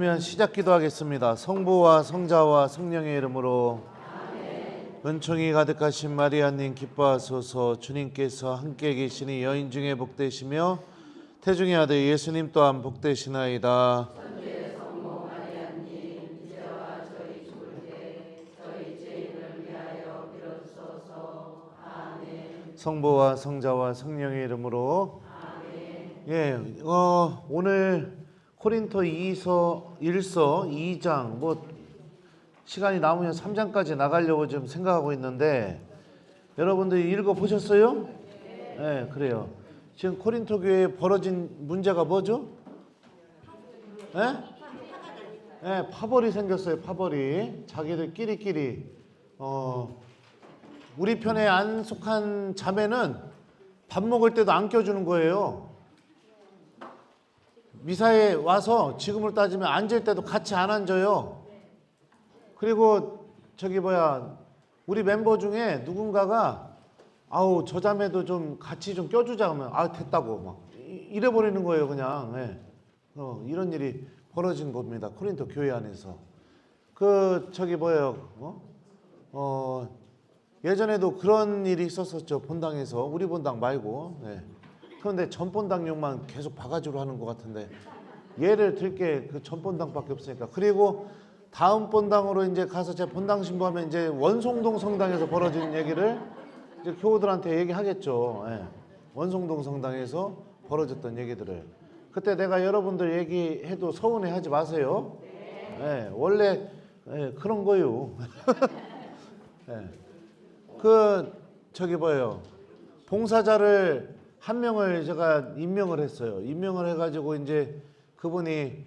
그러면 시작 기도하겠습니다. 성부와 성자와 성령의 이름으로. 은총이 가득하신 마리아님 기뻐하소서. 주님께서 함께 계시니 여인 중에 복되시며 태중의 아들 예수님 또한 복되시나이다. 성부와 성자와 성령의 이름으로. 오늘 코린토 1서 2장 시간이 남으면 3장까지 나가려고 좀 생각하고 있는데 여러분들이 읽어보셨어요? 네, 그래요. 지금 코린토 교회에 벌어진 문제가 뭐죠? 네, 파벌이 생겼어요. 파벌이. 자기들 끼리끼리 우리 편에 안 속한 자매는 밥 먹을 때도 안 껴주는 거예요. 미사에 와서 지금으로 따지면 앉을 때도 같이 안 앉아요. 그리고 우리 멤버 중에 누군가가 저 자매도 좀 같이 좀 껴주자 하면 됐다고 막 이래버리는 거예요. 그냥. 네. 이런 일이 벌어진 겁니다. 코린토 교회 안에서. 예전에도 그런 일이 있었었죠. 본당에서. 우리 본당 말고. 네. 그런데 전 본당용만 계속 바가지로 하는 것 같은데 예를 들게 그 전 본당밖에 없으니까. 그리고 다음 본당으로 이제 가서 제 본당 신부하면 이제 원송동 성당에서 벌어진 얘기를 이제 교우들한테 얘기하겠죠. 예. 원송동 성당에서 벌어졌던 얘기들을. 그때 내가 여러분들 얘기해도 서운해하지 마세요. 예. 원래 그런 거요. 예. 봉사자를 한 명을 제가 임명을 했어요. 임명을 해가지고 이제 그분이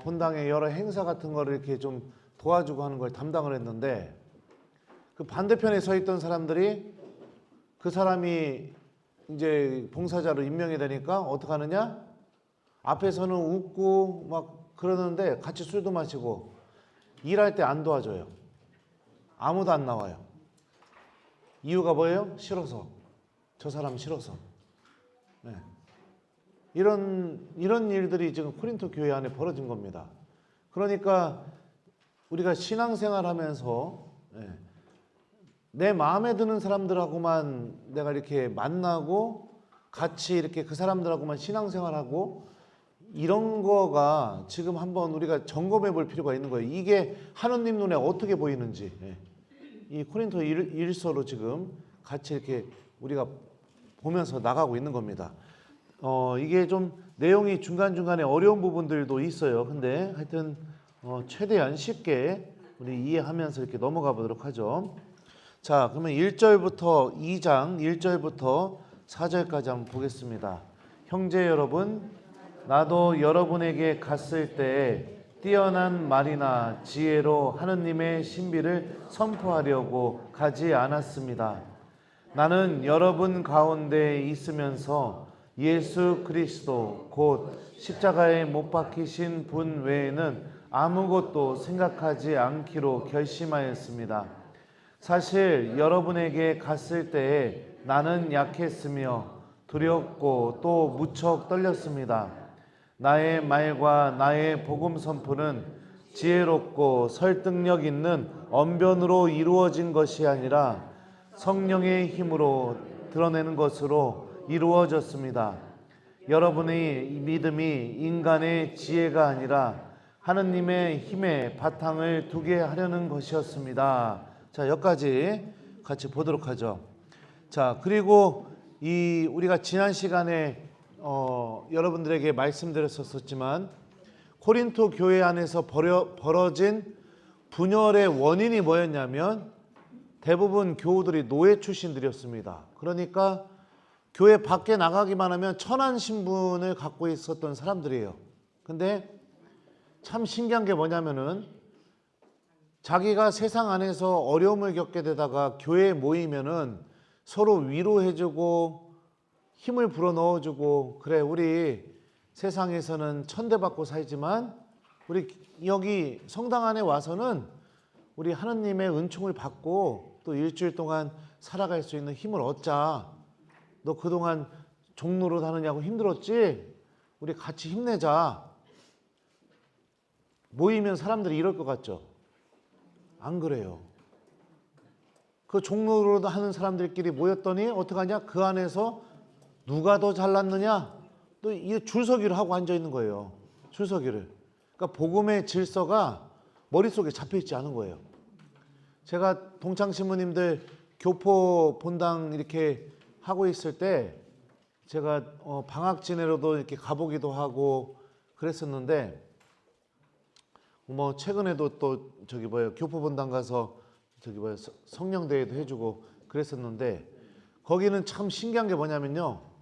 본당의 여러 행사 같은 거를 이렇게 좀 도와주고 하는 걸 담당을 했는데 그 반대편에 서 있던 사람들이 그 사람이 이제 봉사자로 임명이 되니까 어떻게 하느냐? 앞에서는 웃고 막 그러는데 같이 술도 마시고 일할 때 안 도와줘요. 아무도 안 나와요. 이유가 뭐예요? 싫어서. 저 사람 싫어서. 네. 이런 일들이 지금 코린토 교회 안에 벌어진 겁니다. 그러니까 우리가 신앙생활 하면서 내 마음에 드는 사람들하고만 내가 이렇게 만나고 같이 이렇게 그 사람들하고만 신앙생활하고 이런 거가 지금 한번 우리가 점검해 볼 필요가 있는 거예요. 이게 하느님 눈에 어떻게 보이는지. 이 코린토 1서로 지금 같이 이렇게 우리가 보면서 나가고 있는 겁니다. 이게 좀 내용이 중간중간에 어려운 부분들도 있어요. 근데 하여튼 최대한 쉽게 우리 이해하면서 이렇게 넘어가 보도록 하죠. 자, 그러면 1절부터 2장 1절부터 4절까지 한번 보겠습니다. 형제 여러분, 나도 여러분에게 갔을 때 뛰어난 말이나 지혜로 하느님의 신비를 선포하려고 가지 않았습니다. 나는 여러분 가운데 있으면서 예수 그리스도 곧 십자가에 못 박히신 분 외에는 아무것도 생각하지 않기로 결심하였습니다. 사실 여러분에게 갔을 때에 나는 약했으며 두렵고 또 무척 떨렸습니다. 나의 말과 나의 복음 선포는 지혜롭고 설득력 있는 언변으로 이루어진 것이 아니라 성령의 힘으로 드러내는 것으로 이루어졌습니다. 여러분의 믿음이 인간의 지혜가 아니라 하느님의 힘에 바탕을 두게 하려는 것이었습니다. 자, 여기까지 같이 보도록 하죠. 자, 그리고 우리가 지난 시간에 여러분들에게 말씀드렸었지만 코린토 교회 안에서 벌어진 분열의 원인이 뭐였냐면 대부분 교우들이 노예 출신들이었습니다. 그러니까 교회 밖에 나가기만 하면 천한 신분을 갖고 있었던 사람들이에요. 근데 참 신기한 게 뭐냐면은 자기가 세상 안에서 어려움을 겪게 되다가 교회에 모이면은 서로 위로해주고 힘을 불어넣어주고, 그래 우리 세상에서는 천대받고 살지만 우리 여기 성당 안에 와서는 우리 하느님의 은총을 받고 또 일주일 동안 살아갈 수 있는 힘을 얻자. 너 그동안 종로로 다느냐고 힘들었지? 우리 같이 힘내자. 모이면 사람들이 이럴 것 같죠? 안 그래요. 그 종로로 하는 사람들끼리 모였더니 어떡하냐? 그 안에서 누가 더 잘났느냐? 또 이 줄서기를 하고 앉아 있는 거예요. 줄서기를. 그러니까 복음의 질서가 머릿속에 잡혀 있지 않은 거예요. 제가 동창신부님들 교포 본당 이렇게 하고 있을 때 제가 방학 지내러도 이렇게 가보기도 하고 그랬었는데 뭐 최근에도 또 교포 본당 가서 성령대회도 해주고 그랬었는데 거기는 참 신기한 게 뭐냐면요.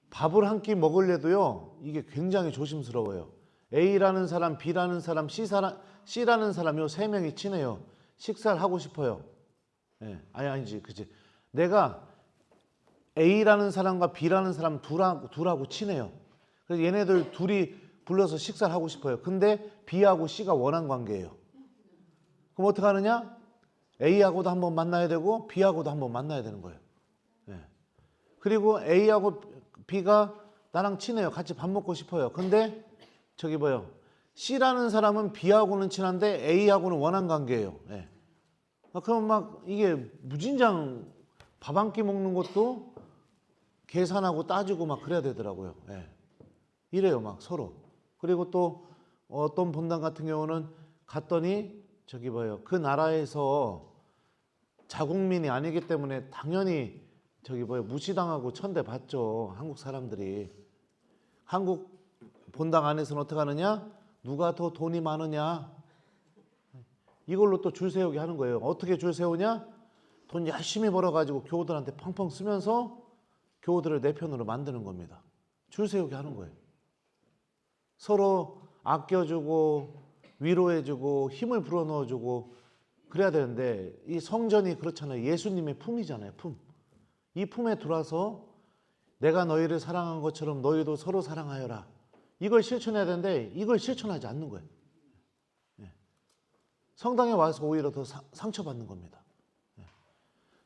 밥을 한 끼 먹으려도요. 이게 굉장히 조심스러워요. A라는 사람, B라는 사람, C라는 사람 요 세 명이 친해요. 식사를 하고 싶어요. 예, 아니지, 그치. 내가 A라는 사람과 B라는 사람 둘하고 친해요. 그래서 얘네들 둘이 불러서 식사를 하고 싶어요. 근데 B하고 C가 원한 관계예요. 그럼 어떻게 하느냐? A하고도 한번 만나야 되고 B하고도 한번 만나야 되는 거예요. 예. 그리고 A하고 B가 나랑 친해요. 같이 밥 먹고 싶어요. 근데 C라는 사람은 B하고는 친한데 A하고는 원한 관계예요. 예. 그럼 막 이게 무진장 밥 한 끼 먹는 것도 계산하고 따지고 막 그래야 되더라고요. 예. 이래요, 막 서로. 그리고 또 어떤 본당 같은 경우는 갔더니 그 나라에서 자국민이 아니기 때문에 당연히 무시당하고 천대받죠. 한국 사람들이. 한국 본당 안에서는 어떻게 하느냐? 누가 더 돈이 많으냐? 이걸로 또 줄 세우게 하는 거예요. 어떻게 줄 세우냐? 돈 열심히 벌어가지고 교우들한테 펑펑 쓰면서 교우들을 내 편으로 만드는 겁니다. 줄 세우게 하는 거예요. 서로 아껴주고 위로해주고 힘을 불어넣어주고 그래야 되는데 이 성전이 그렇잖아요. 예수님의 품이잖아요. 품. 이 품에 들어와서 내가 너희를 사랑한 것처럼 너희도 서로 사랑하여라. 이걸 실천해야 되는데 이걸 실천하지 않는 거예요. 성당에 와서 오히려 더 상처받는 겁니다.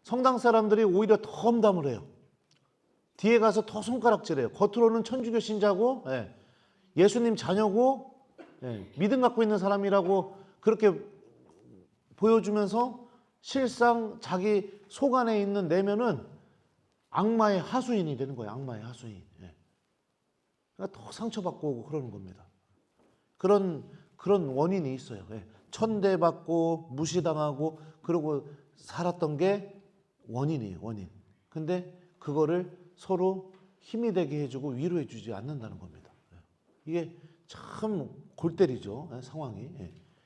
성당 사람들이 오히려 더 험담을 해요. 뒤에 가서 더 손가락질해요. 겉으로는 천주교 신자고 예수님 자녀고 믿음 갖고 있는 사람이라고 그렇게 보여주면서 실상 자기 속 안에 있는 내면은 악마의 하수인이 되는 거예요. 악마의 하수인. 그러니까 더 상처받고 오고 그러는 겁니다. 그런 원인이 있어요. 천대받고 무시당하고 그러고 살았던 게 원인이에요. 원인. 근데 그거를 서로 힘이 되게 해주고 위로해 주지 않는다는 겁니다. 이게 참 골 때리죠. 상황이.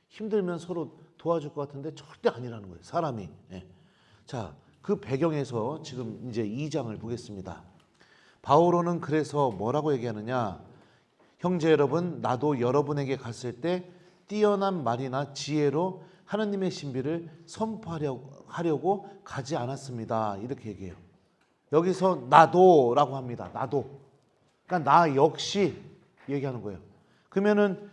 힘들면 서로 도와줄 것 같은데 절대 아니라는 거예요. 사람이. 자, 그 배경에서 지금 이제 2장을 보겠습니다. 바오로는 그래서 뭐라고 얘기하느냐? 형제 여러분, 나도 여러분에게 갔을 때 뛰어난 말이나 지혜로 하느님의 신비를 선포하려고 가지 않았습니다. 이렇게 얘기해요. 여기서 나도라고 합니다. 나도. 그러니까 나 역시 얘기하는 거예요. 그러면은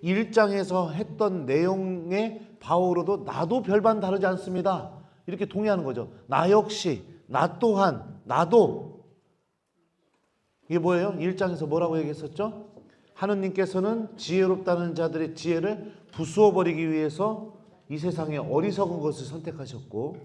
1장에서 했던 내용의 바오로도 나도 별반 다르지 않습니다. 이렇게 동의하는 거죠. 나 역시, 나 또한, 나도. 이게 뭐예요? 1장에서 뭐라고 얘기했었죠? 하느님께서는 지혜롭다는 자들의 지혜를 부수어버리기 위해서 이 세상에 어리석은 것을 선택하셨고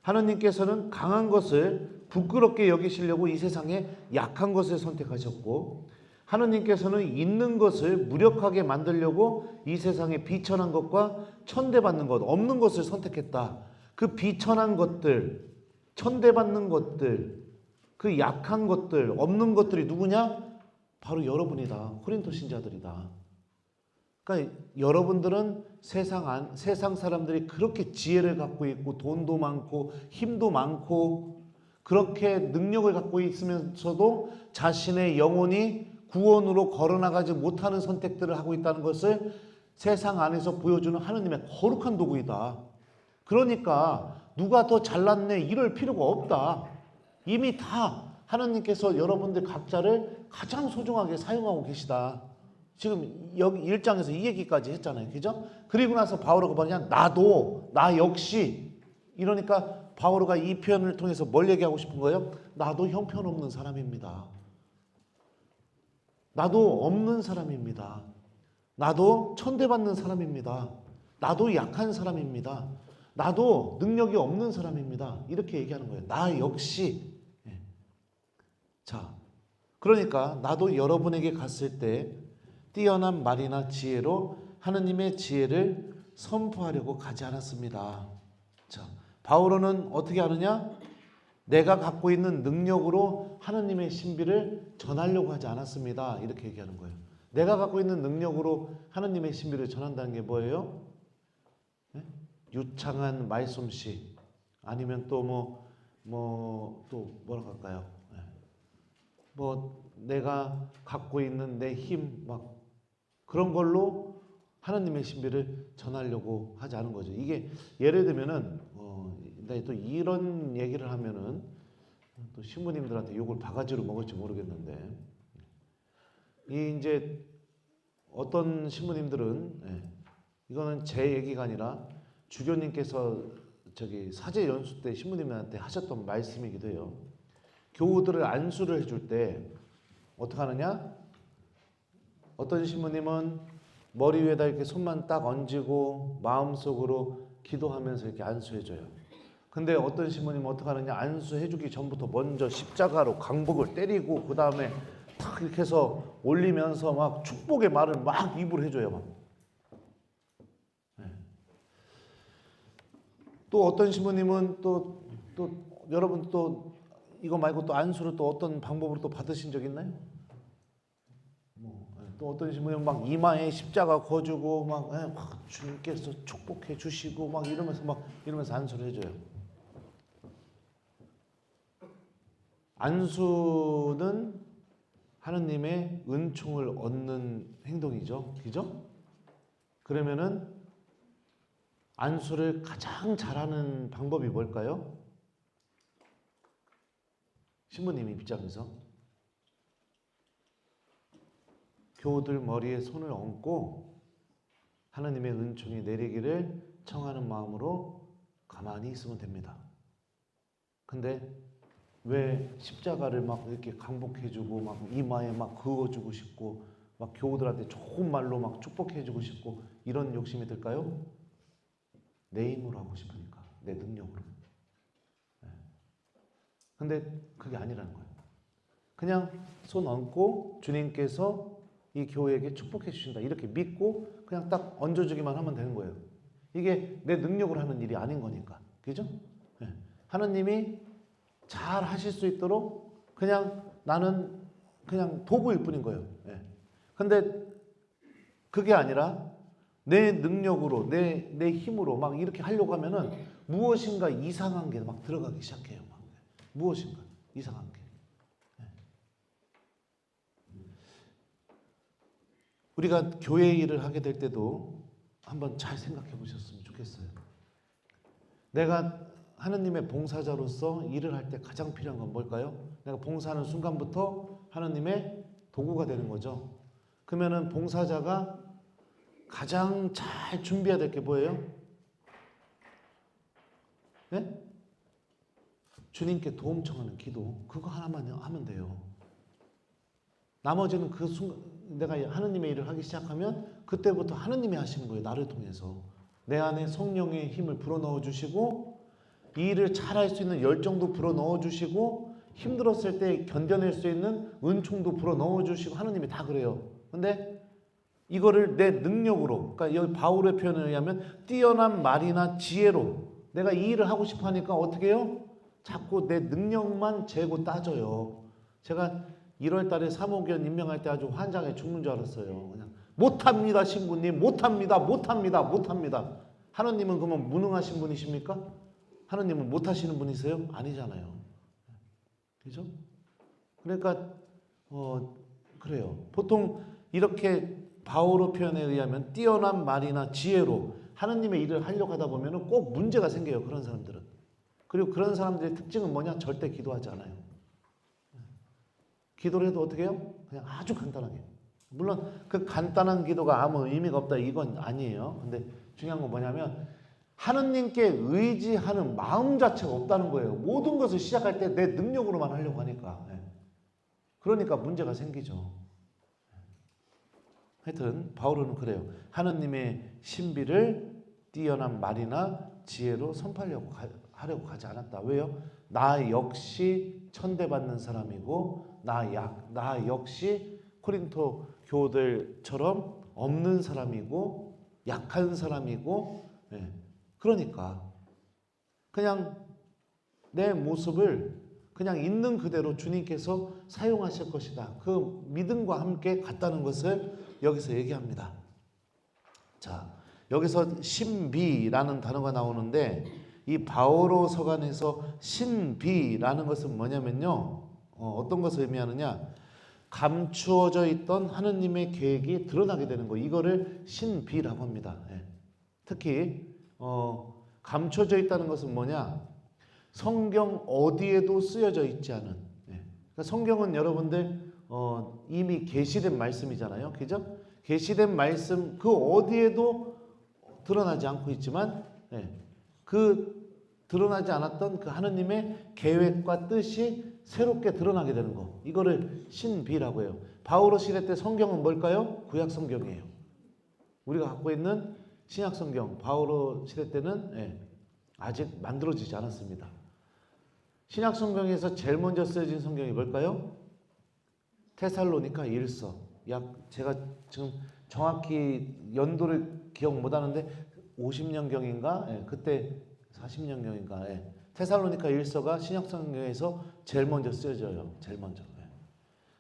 하느님께서는 강한 것을 부끄럽게 여기시려고 이 세상에 약한 것을 선택하셨고 하느님께서는 있는 것을 무력하게 만들려고 이 세상에 비천한 것과 천대받는 것, 없는 것을 선택했다. 그 비천한 것들, 천대받는 것들, 그 약한 것들, 없는 것들이 누구냐? 바로 여러분이다. 코린토 신자들이다. 그러니까 여러분들은 세상 사람들이 그렇게 지혜를 갖고 있고 돈도 많고 힘도 많고 그렇게 능력을 갖고 있으면서도 자신의 영혼이 구원으로 걸어나가지 못하는 선택들을 하고 있다는 것을 세상 안에서 보여주는 하느님의 거룩한 도구이다. 그러니까 누가 더 잘났네 이럴 필요가 없다. 이미 다 하느님께서 여러분들 각자를 가장 소중하게 사용하고 계시다. 지금 여기 1장에서 이 얘기까지 했잖아요. 그죠? 그리고 나서 바오로가 뭐냐? 나도, 나 역시. 이러니까 바오로가 이 표현을 통해서 뭘 얘기하고 싶은 거예요? 나도 형편없는 사람입니다. 나도 없는 사람입니다. 나도 천대받는 사람입니다. 나도 약한 사람입니다. 나도 능력이 없는 사람입니다. 이렇게 얘기하는 거예요. 나 역시. 예. 자, 그러니까 나도 여러분에게 갔을 때 뛰어난 말이나 지혜로 하느님의 지혜를 선포하려고 가지 않았습니다. 자, 바울은 어떻게 하느냐? 내가 갖고 있는 능력으로 하느님의 신비를 전하려고 하지 않았습니다. 이렇게 얘기하는 거예요. 내가 갖고 있는 능력으로 하느님의 신비를 전한다는 게 뭐예요? 네? 유창한 말솜씨 아니면 또 또 뭐라고 할까요? 네. 뭐 내가 갖고 있는 내 힘 막 그런 걸로 하나님의 신비를 전하려고 하지 않은 거죠. 이게 예를 들면은 또 이런 얘기를 하면은 또 신부님들한테 욕을 바가지로 먹을지 모르겠는데 이제 어떤 신부님들은 이거는 제 얘기가 아니라 주교님께서 사제 연수 때 신부님한테 하셨던 말씀이기도 해요. 교우들을 안수를 해줄 때 어떻게 하느냐? 어떤 신부님은 머리 위에다 이렇게 손만 딱 얹고 마음속으로 기도하면서 이렇게 안수해줘요. 근데 어떤 신부님은 어떻게 하느냐? 안수해주기 전부터 먼저 십자가로 강복을 때리고 그 다음에 탁 이렇게 해서 올리면서 막 축복의 말을 막 입으로 해줘요. 막. 네. 또 어떤 신부님은 또 여러분 또 이거 말고 또 안수를 또 어떤 방법으로 또 받으신 적 있나요? 또 어떤 신부님은 막 이마에 십자가 거주고 막 주님께서 축복해 주시고 막 이러면서 안수를 해줘요. 안수는 하느님의 은총을 얻는 행동이죠. 그죠? 그러면은 안수를 가장 잘하는 방법이 뭘까요? 신부님 입장에서 교우들 머리에 손을 얹고 하느님의 은총이 내리기를 청하는 마음으로 가만히 있으면 됩니다. 근데 왜 십자가를 막 이렇게 강복해주고 막 이마에 막 그어주고 싶고 막 교우들한테 좋은 말로 막 축복해주고 싶고 이런 욕심이 들까요? 내 힘으로 하고 싶으니까, 내 능력으로. 근데 그게 아니라는 거예요. 그냥 손 얹고 주님께서 이 교회에게 축복해 주신다 이렇게 믿고 그냥 딱 얹어주기만 하면 되는 거예요. 이게 내 능력으로 하는 일이 아닌 거니까. 그죠? 하느님이 잘 하실 수 있도록 그냥 나는 그냥 도구일 뿐인 거예요. 근데 그게 아니라 내 능력으로 내 힘으로 막 이렇게 하려고 하면은 무엇인가 이상한 게 막 들어가기 시작해요. 막. 무엇인가 이상한 게. 우리가 교회 일을 하게 될 때도 한번 잘 생각해 보셨으면 좋겠어요. 내가 하느님의 봉사자로서 일을 할 때 가장 필요한 건 뭘까요? 내가 봉사하는 순간부터 하느님의 도구가 되는 거죠. 그러면은 봉사자가 가장 잘 준비해야 될 게 뭐예요? 네? 주님께 도움 청하는 기도. 그거 하나만 하면 돼요. 나머지는 그 순간 내가 하느님의 일을 하기 시작하면 그때부터 하느님이 하시는 거예요. 나를 통해서. 내 안에 성령의 힘을 불어넣어 주시고 이 일을 잘할 수 있는 열정도 불어넣어 주시고 힘들었을 때 견뎌낼 수 있는 은총도 불어넣어 주시고 하느님이 다 그래요. 근데 이거를 내 능력으로, 그러니까 여기 바울의 표현에 의하면 뛰어난 말이나 지혜로 내가 이 일을 하고 싶어 하니까 어떻게 해요? 자꾸 내 능력만 재고 따져요. 제가 1월 달에 사모견 임명할 때 아주 환장해 죽는 줄 알았어요. 그냥 못합니다, 신부님. 못합니다. 하느님은 그러면 무능하신 분이십니까? 하느님은 못하시는 분이세요? 아니잖아요. 그죠? 그러니까 그래요. 보통 이렇게 바울의 표현에 의하면 뛰어난 말이나 지혜로 하느님의 일을 하려고 하다 보면 꼭 문제가 생겨요. 그런 사람들은. 그리고 그런 사람들의 특징은 뭐냐? 절대 기도하지 않아요. 기도를 해도 어떻게 해요? 그냥 아주 간단하게. 물론 그 간단한 기도가 아무 의미가 없다 이건 아니에요. 근데 중요한 건 뭐냐면 하느님께 의지하는 마음 자체가 없다는 거예요. 모든 것을 시작할 때 내 능력으로만 하려고 하니까. 그러니까 문제가 생기죠. 하여튼 바울은 그래요. 하느님의 신비를 뛰어난 말이나 지혜로 선포하려고 하려고 하지 않았다. 왜요? 나 역시 천대받는 사람이고 나 역시 코린토 교우들처럼 없는 사람이고 약한 사람이고, 예. 그러니까 그냥 내 모습을 그냥 있는 그대로 주님께서 사용하실 것이다. 그 믿음과 함께 갔다는 것을 여기서 얘기합니다. 자, 여기서 신비라는 단어가 나오는데 이 바오로 서간에서 신비라는 것은 뭐냐면요. 어떤 것을 의미하느냐? 감추어져 있던 하느님의 계획이 드러나게 되는 거. 이거를 신비라고 합니다. 예. 특히 감춰져 있다는 것은 뭐냐? 성경 어디에도 쓰여져 있지 않은. 예. 그러니까 성경은 여러분들 이미 계시된 말씀이잖아요. 그죠? 계시된 말씀 그 어디에도 드러나지 않고 있지만, 예. 그 드러나지 않았던 그 하느님의 계획과 뜻이 새롭게 드러나게 되는 거. 이거를 신비라고 해요. 바오로 시대 때 성경은 뭘까요? 구약 성경이에요. 우리가 갖고 있는 신약 성경 바오로 시대 때는, 예, 아직 만들어지지 않았습니다. 신약 성경에서 제일 먼저 쓰여진 성경이 뭘까요? 테살로니가 1서. 제가 지금 정확히 연도를 기억 못 하는데 50년경인가? 예, 그때 40년경인가? 예. 테살로니가 1서가 신약 성경에서 제일 먼저 쓰여져요. 제일 먼저. 예.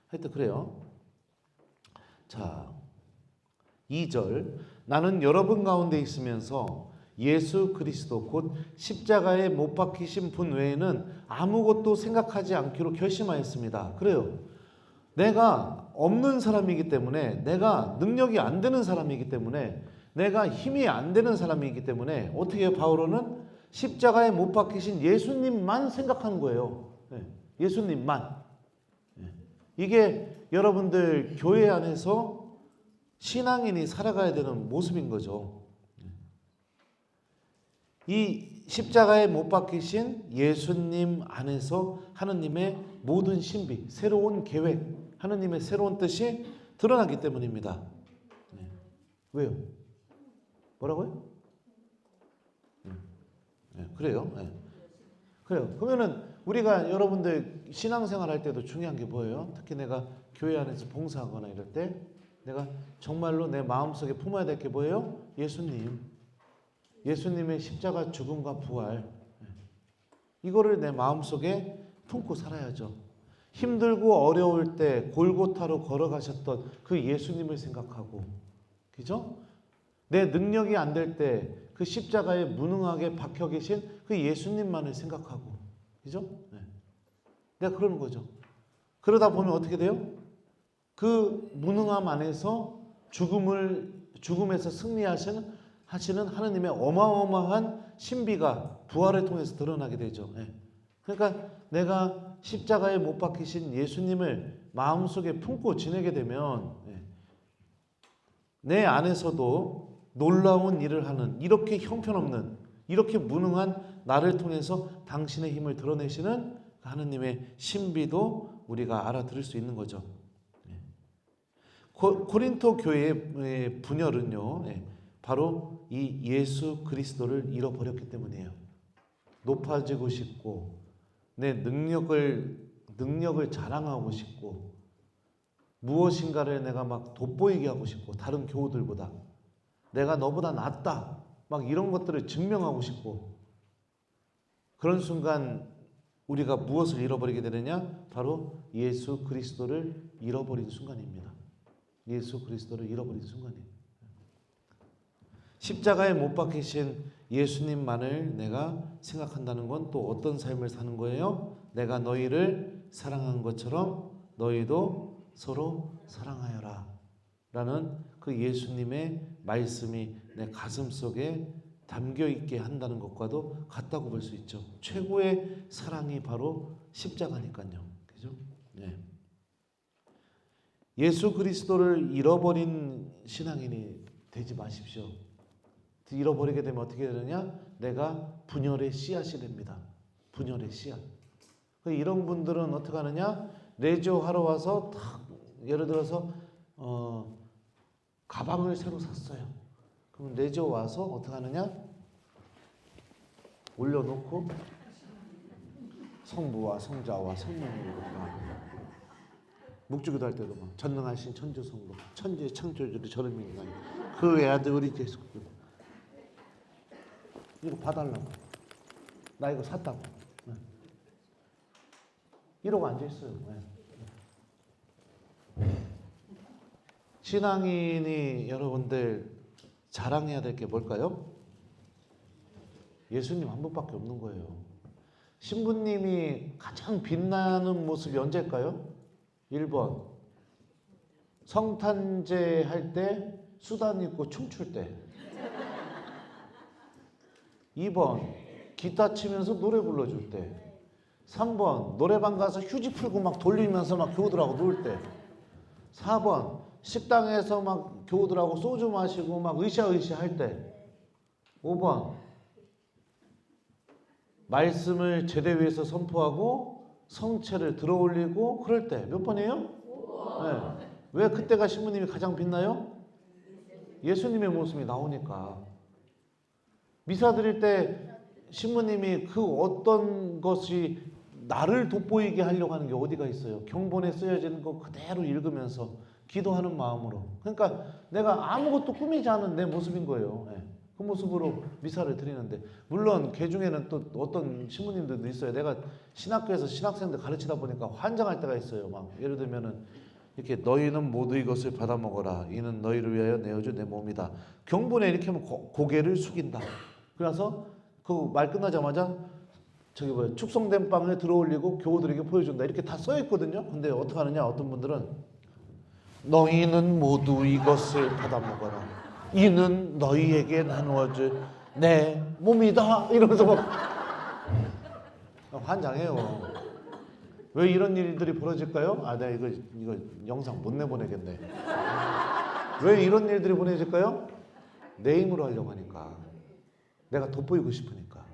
하여튼 그래요. 자, 2절. 나는 여러분 가운데 있으면서 예수 그리스도 곧 십자가에 못 박히신 분 외에는 아무것도 생각하지 않기로 결심하였습니다. 그래요. 내가 없는 사람이기 때문에, 내가 능력이 안 되는 사람이기 때문에, 내가 힘이 안 되는 사람이기 때문에 어떻게 해요? 바오로는 십자가에 못 박히신 예수님만 생각하는 거예요. 예수님만. 이게 여러분들 교회 안에서 신앙인이 살아가야 되는 모습인 거죠. 이 십자가에 못 박히신 예수님 안에서 하느님의 모든 신비, 새로운 계획, 하느님의 새로운 뜻이 드러나기 때문입니다. 왜요? 뭐라고요? 그래요. 그래요. 그러면은 우리가 여러분들 신앙생활 할 때도 중요한 게 뭐예요? 특히 내가 교회 안에서 봉사하거나 이럴 때 내가 정말로 내 마음속에 품어야 될 게 뭐예요? 예수님의 십자가 죽음과 부활. 이거를 내 마음속에 품고 살아야죠. 힘들고 어려울 때 골고타로 걸어가셨던 그 예수님을 생각하고, 그죠? 내 능력이 안 될 때 그 십자가에 무능하게 박혀 계신 그 예수님만을 생각하고, 그죠? 내가 그러는 거죠. 그러다 보면 어떻게 돼요? 그 무능함 안에서 죽음에서 승리하시는 하느님의 어마어마한 신비가 부활을 통해서 드러나게 되죠. 그러니까 내가 십자가에 못 박히신 예수님을 마음속에 품고 지내게 되면 내 안에서도 놀라운 일을 하는, 이렇게 형편없는, 이렇게 무능한 나를 통해서 당신의 힘을 드러내시는 하느님의 신비도 우리가 알아들을 수 있는 거죠. 고린토 교회의 분열은요, 바로 이 예수 그리스도를 잃어버렸기 때문이에요. 높아지고 싶고 내 능력을 자랑하고 싶고 무엇인가를 내가 막 돋보이게 하고 싶고, 다른 교우들보다 내가 너보다 낫다 막 이런 것들을 증명하고 싶고, 그런 순간 우리가 무엇을 잃어버리게 되느냐? 바로 예수 그리스도를 잃어버린 순간입니다. 예수 그리스도를 잃어버린 순간이에요. 십자가에 못 박히신 예수님만을 내가 생각한다는 건 또 어떤 삶을 사는 거예요? 내가 너희를 사랑한 것처럼 너희도 서로 사랑하여라 라는 그 예수님의 말씀이 내 가슴 속에 담겨 있게 한다는 것과도 같다고 볼 수 있죠. 최고의 사랑이 바로 십자가니까요. 그죠? 네. 예수 그리스도를 잃어버린 신앙인이 되지 마십시오. 잃어버리게 되면 어떻게 되느냐? 내가 분열의 씨앗이 됩니다. 분열의 씨앗. 이런 분들은 어떻게 하느냐? 레저 하러 와서 탁, 예를 들어서 가방을 새로 샀어요. 그럼 내려와서 어떻게 하느냐? 올려놓고 성부와 성자와 성령으로 묵주기도 할 때도 막 전능하신 천주성부 천지의 창조주를 저런 민간 그 애아들 우리 예수 이거 봐달라고. 나 이거 샀다고. 이러고 앉아있어요. 신앙인이 여러분들 자랑해야 될 게 뭘까요? 예수님 한 분밖에 없는 거예요. 신부님이 가장 빛나는 모습이 언제일까요? 1번 성탄제 할 때 수단 입고 춤출 때. 2번 기타 치면서 노래 불러줄 때. 3번 노래방 가서 휴지 풀고 막 돌리면서 막 교우들하고 놀 때. 4번 식당에서 막 교우들하고 소주 마시고 막 으쌰으쌰 할 때. 5번 말씀을 제대 위에서 선포하고 성체를 들어올리고 그럴 때. 몇 번이에요? 네. 왜 그때가 신부님이 가장 빛나요? 예수님의 모습이 나오니까. 미사 드릴 때 신부님이 그 어떤 것이 나를 돋보이게 하려고 하는 게 어디가 있어요? 경본에 쓰여지는 거 그대로 읽으면서 기도하는 마음으로. 그러니까 내가 아무것도 꾸미지 않은 내 모습인 거예요. 네. 그 모습으로 미사를 드리는데, 물론 그 중에는 또 어떤 신부님들도 있어요. 내가 신학교에서 신학생들 가르치다 보니까 환장할 때가 있어요. 막 예를 들면은 이렇게 너희는 모두 이것을 받아 먹어라. 이는 너희를 위하여 내어준 내 몸이다. 경본에 이렇게 하면 고개를 숙인다. 그래서 그 말 끝나자마자 저기 뭐야 축성된 빵을 들어올리고 교우들에게 보여준다. 이렇게 다 써 있거든요. 근데 어떻게 하느냐? 어떤 분들은 너희는 모두 이것을 받아 먹어라. 이는 너희에게 나누어줄 내 몸이다. 이러면서 막 환장해요. 왜 이런 일들이 벌어질까요? 아, 내가 이거 영상 못 내보내겠네. 왜 이런 일들이 벌어질까요? 내 힘으로 하려고 하니까. 내가 돋보이고 싶으니까.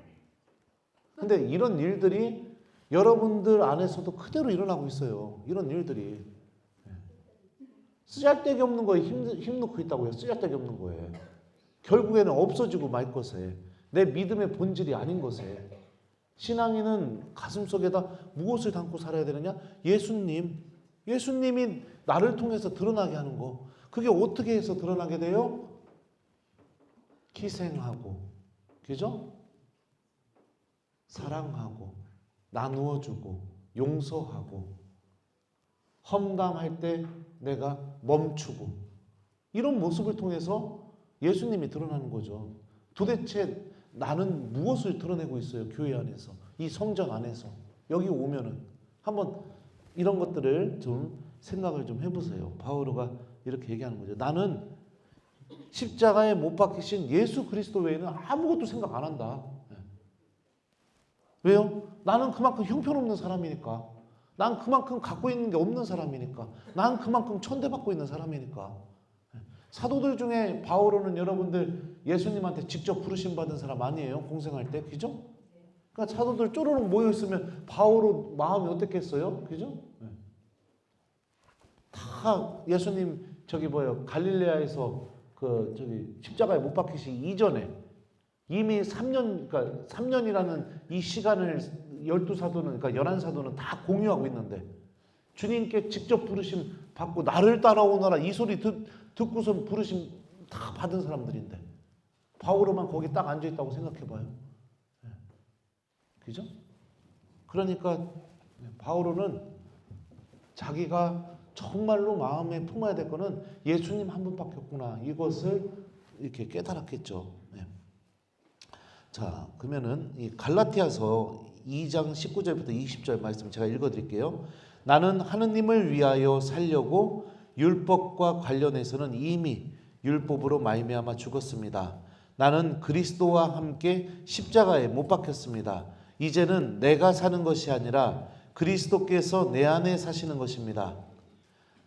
근데 이런 일들이 여러분들 안에서도 그대로 일어나고 있어요. 이런 일들이. 쓰잘데기 없는 거에 힘 놓고 있다고요. 쓰잘데기 없는 거에. 결국에는 없어지고 말 것에. 내 믿음의 본질이 아닌 것에. 신앙인은 가슴속에다 무엇을 담고 살아야 되느냐? 예수님. 예수님이 나를 통해서 드러나게 하는 거. 그게 어떻게 해서 드러나게 돼요? 희생하고. 그죠? 사랑하고, 나누어주고, 용서하고, 험담할 때 내가 멈추고, 이런 모습을 통해서 예수님이 드러나는 거죠. 도대체 나는 무엇을 드러내고 있어요? 교회 안에서, 이 성전 안에서. 여기 오면은 한번 이런 것들을 좀 생각을 좀 해보세요. 바오로가 이렇게 얘기하는 거죠. 나는 십자가에 못 박히신 예수 그리스도 외에는 아무것도 생각 안 한다. 왜요? 나는 그만큼 형편없는 사람이니까. 난 그만큼 갖고 있는 게 없는 사람이니까. 난 그만큼 천대받고 있는 사람이니까. 사도들 중에 바오로는 여러분들 예수님한테 직접 부르심 받은 사람 아니에요? 공생할 때. 그죠? 그러니까 사도들 쪼르륵 모여있으면 바오로 마음이 어땠겠어요? 그죠? 다 예수님 갈릴레아에서 십자가에 못 박히시기 이전에 이미 3년, 그러니까 3년이라는 이 시간을 12사도는, 그러니까 11사도는 다 공유하고 있는데 주님께 직접 부르심 받고 나를 따라오너라 이 소리 듣고서 부르심 다 받은 사람들인데 바오로만 거기 딱 앉아있다고 생각해봐요. 그죠? 그러니까 바오로는 자기가 정말로 마음에 품어야 될 거는 예수님 한 분밖에 없구나. 이것을 이렇게 깨달았겠죠. 네. 자, 그러면은 이 갈라티아서 2장 19절부터 20절 말씀 제가 읽어드릴게요. 나는 하느님을 위하여 살려고 율법과 관련해서는 이미 율법으로 말미암아 죽었습니다. 나는 그리스도와 함께 십자가에 못 박혔습니다. 이제는 내가 사는 것이 아니라 그리스도께서 내 안에 사시는 것입니다.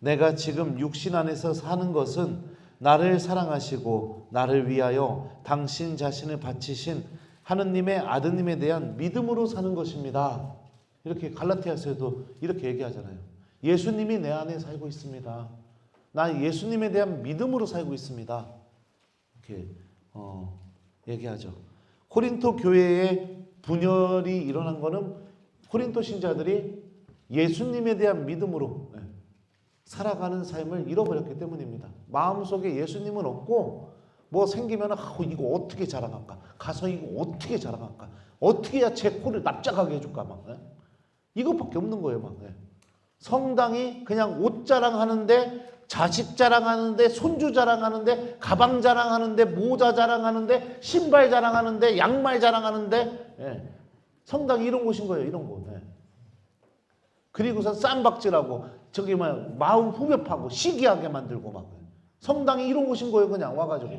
내가 지금 육신 안에서 사는 것은 나를 사랑하시고 나를 위하여 당신 자신을 바치신 하느님의 아드님에 대한 믿음으로 사는 것입니다. 이렇게 갈라티아서에도 이렇게 얘기하잖아요. 예수님이 내 안에 살고 있습니다. 나 예수님에 대한 믿음으로 살고 있습니다. 이렇게 얘기하죠. 코린토 교회에 분열이 일어난 거는 코린토 신자들이 예수님에 대한 믿음으로 살아가는 삶을 잃어버렸기 때문입니다. 마음속에 예수님은 없고 뭐 생기면 이거 어떻게 자랑할까? 가서 이거 어떻게 자랑할까? 어떻게 해야 제 코를 납작하게 해줄까? 막 이것밖에 없는 거예요. 막 성당이 그냥 옷 자랑하는데, 자식 자랑하는데, 손주 자랑하는데, 가방 자랑하는데, 모자 자랑하는데, 신발 자랑하는데, 양말 자랑하는데, 성당이 이런 곳인 거예요. 이런 곳. 그리고서 쌈박질하고 저기 마음 후벼파고 시기하게 만들고 막 성당이 이런 곳인 거예요. 그냥 와가지고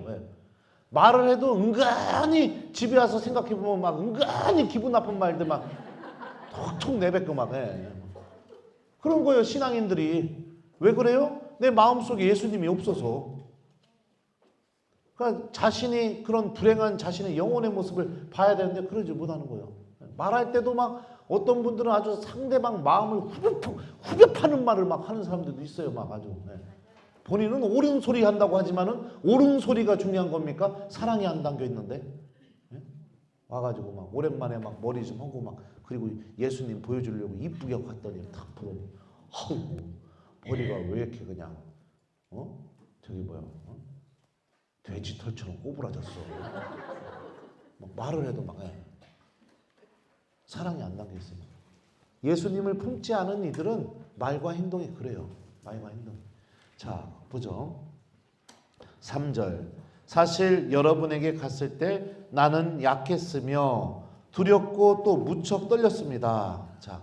말을 해도 은근히 집에 와서 생각해보면 막 은근히 기분 나쁜 말들 막 톡톡 내뱉고 막 그런 거예요. 신앙인들이. 왜 그래요? 내 마음속에 예수님이 없어서. 그러니까 자신이 그런 불행한 자신의 영혼의 모습을 봐야 되는데 그러지 못하는 거예요. 말할 때도 막 어떤 분들은 아주 상대방 마음을 후벼 파는 말을 막 하는 사람들도 있어요. 막 아주. 본인은 옳은 소리 한다고 하지만은 옳은 소리가 중요한 겁니까? 사랑이 안 담겨 있는데. 와가지고 막 오랜만에 막 머리 좀 하고 막 그리고 예수님 보여주려고 이쁘게 갔더니 탁 보더니 아이고 머리가 왜 이렇게 그냥 저기 뭐야 돼지털처럼 꼬부라졌어. 막 말을 해도 막 사랑이 안 담겨 있어요. 예수님을 품지 않은 이들은 말과 행동이 그래요. 말과 행동. 자, 보죠. 3절. 사실 여러분에게 갔을 때 나는 약했으며 두렵고 또 무척 떨렸습니다. 자,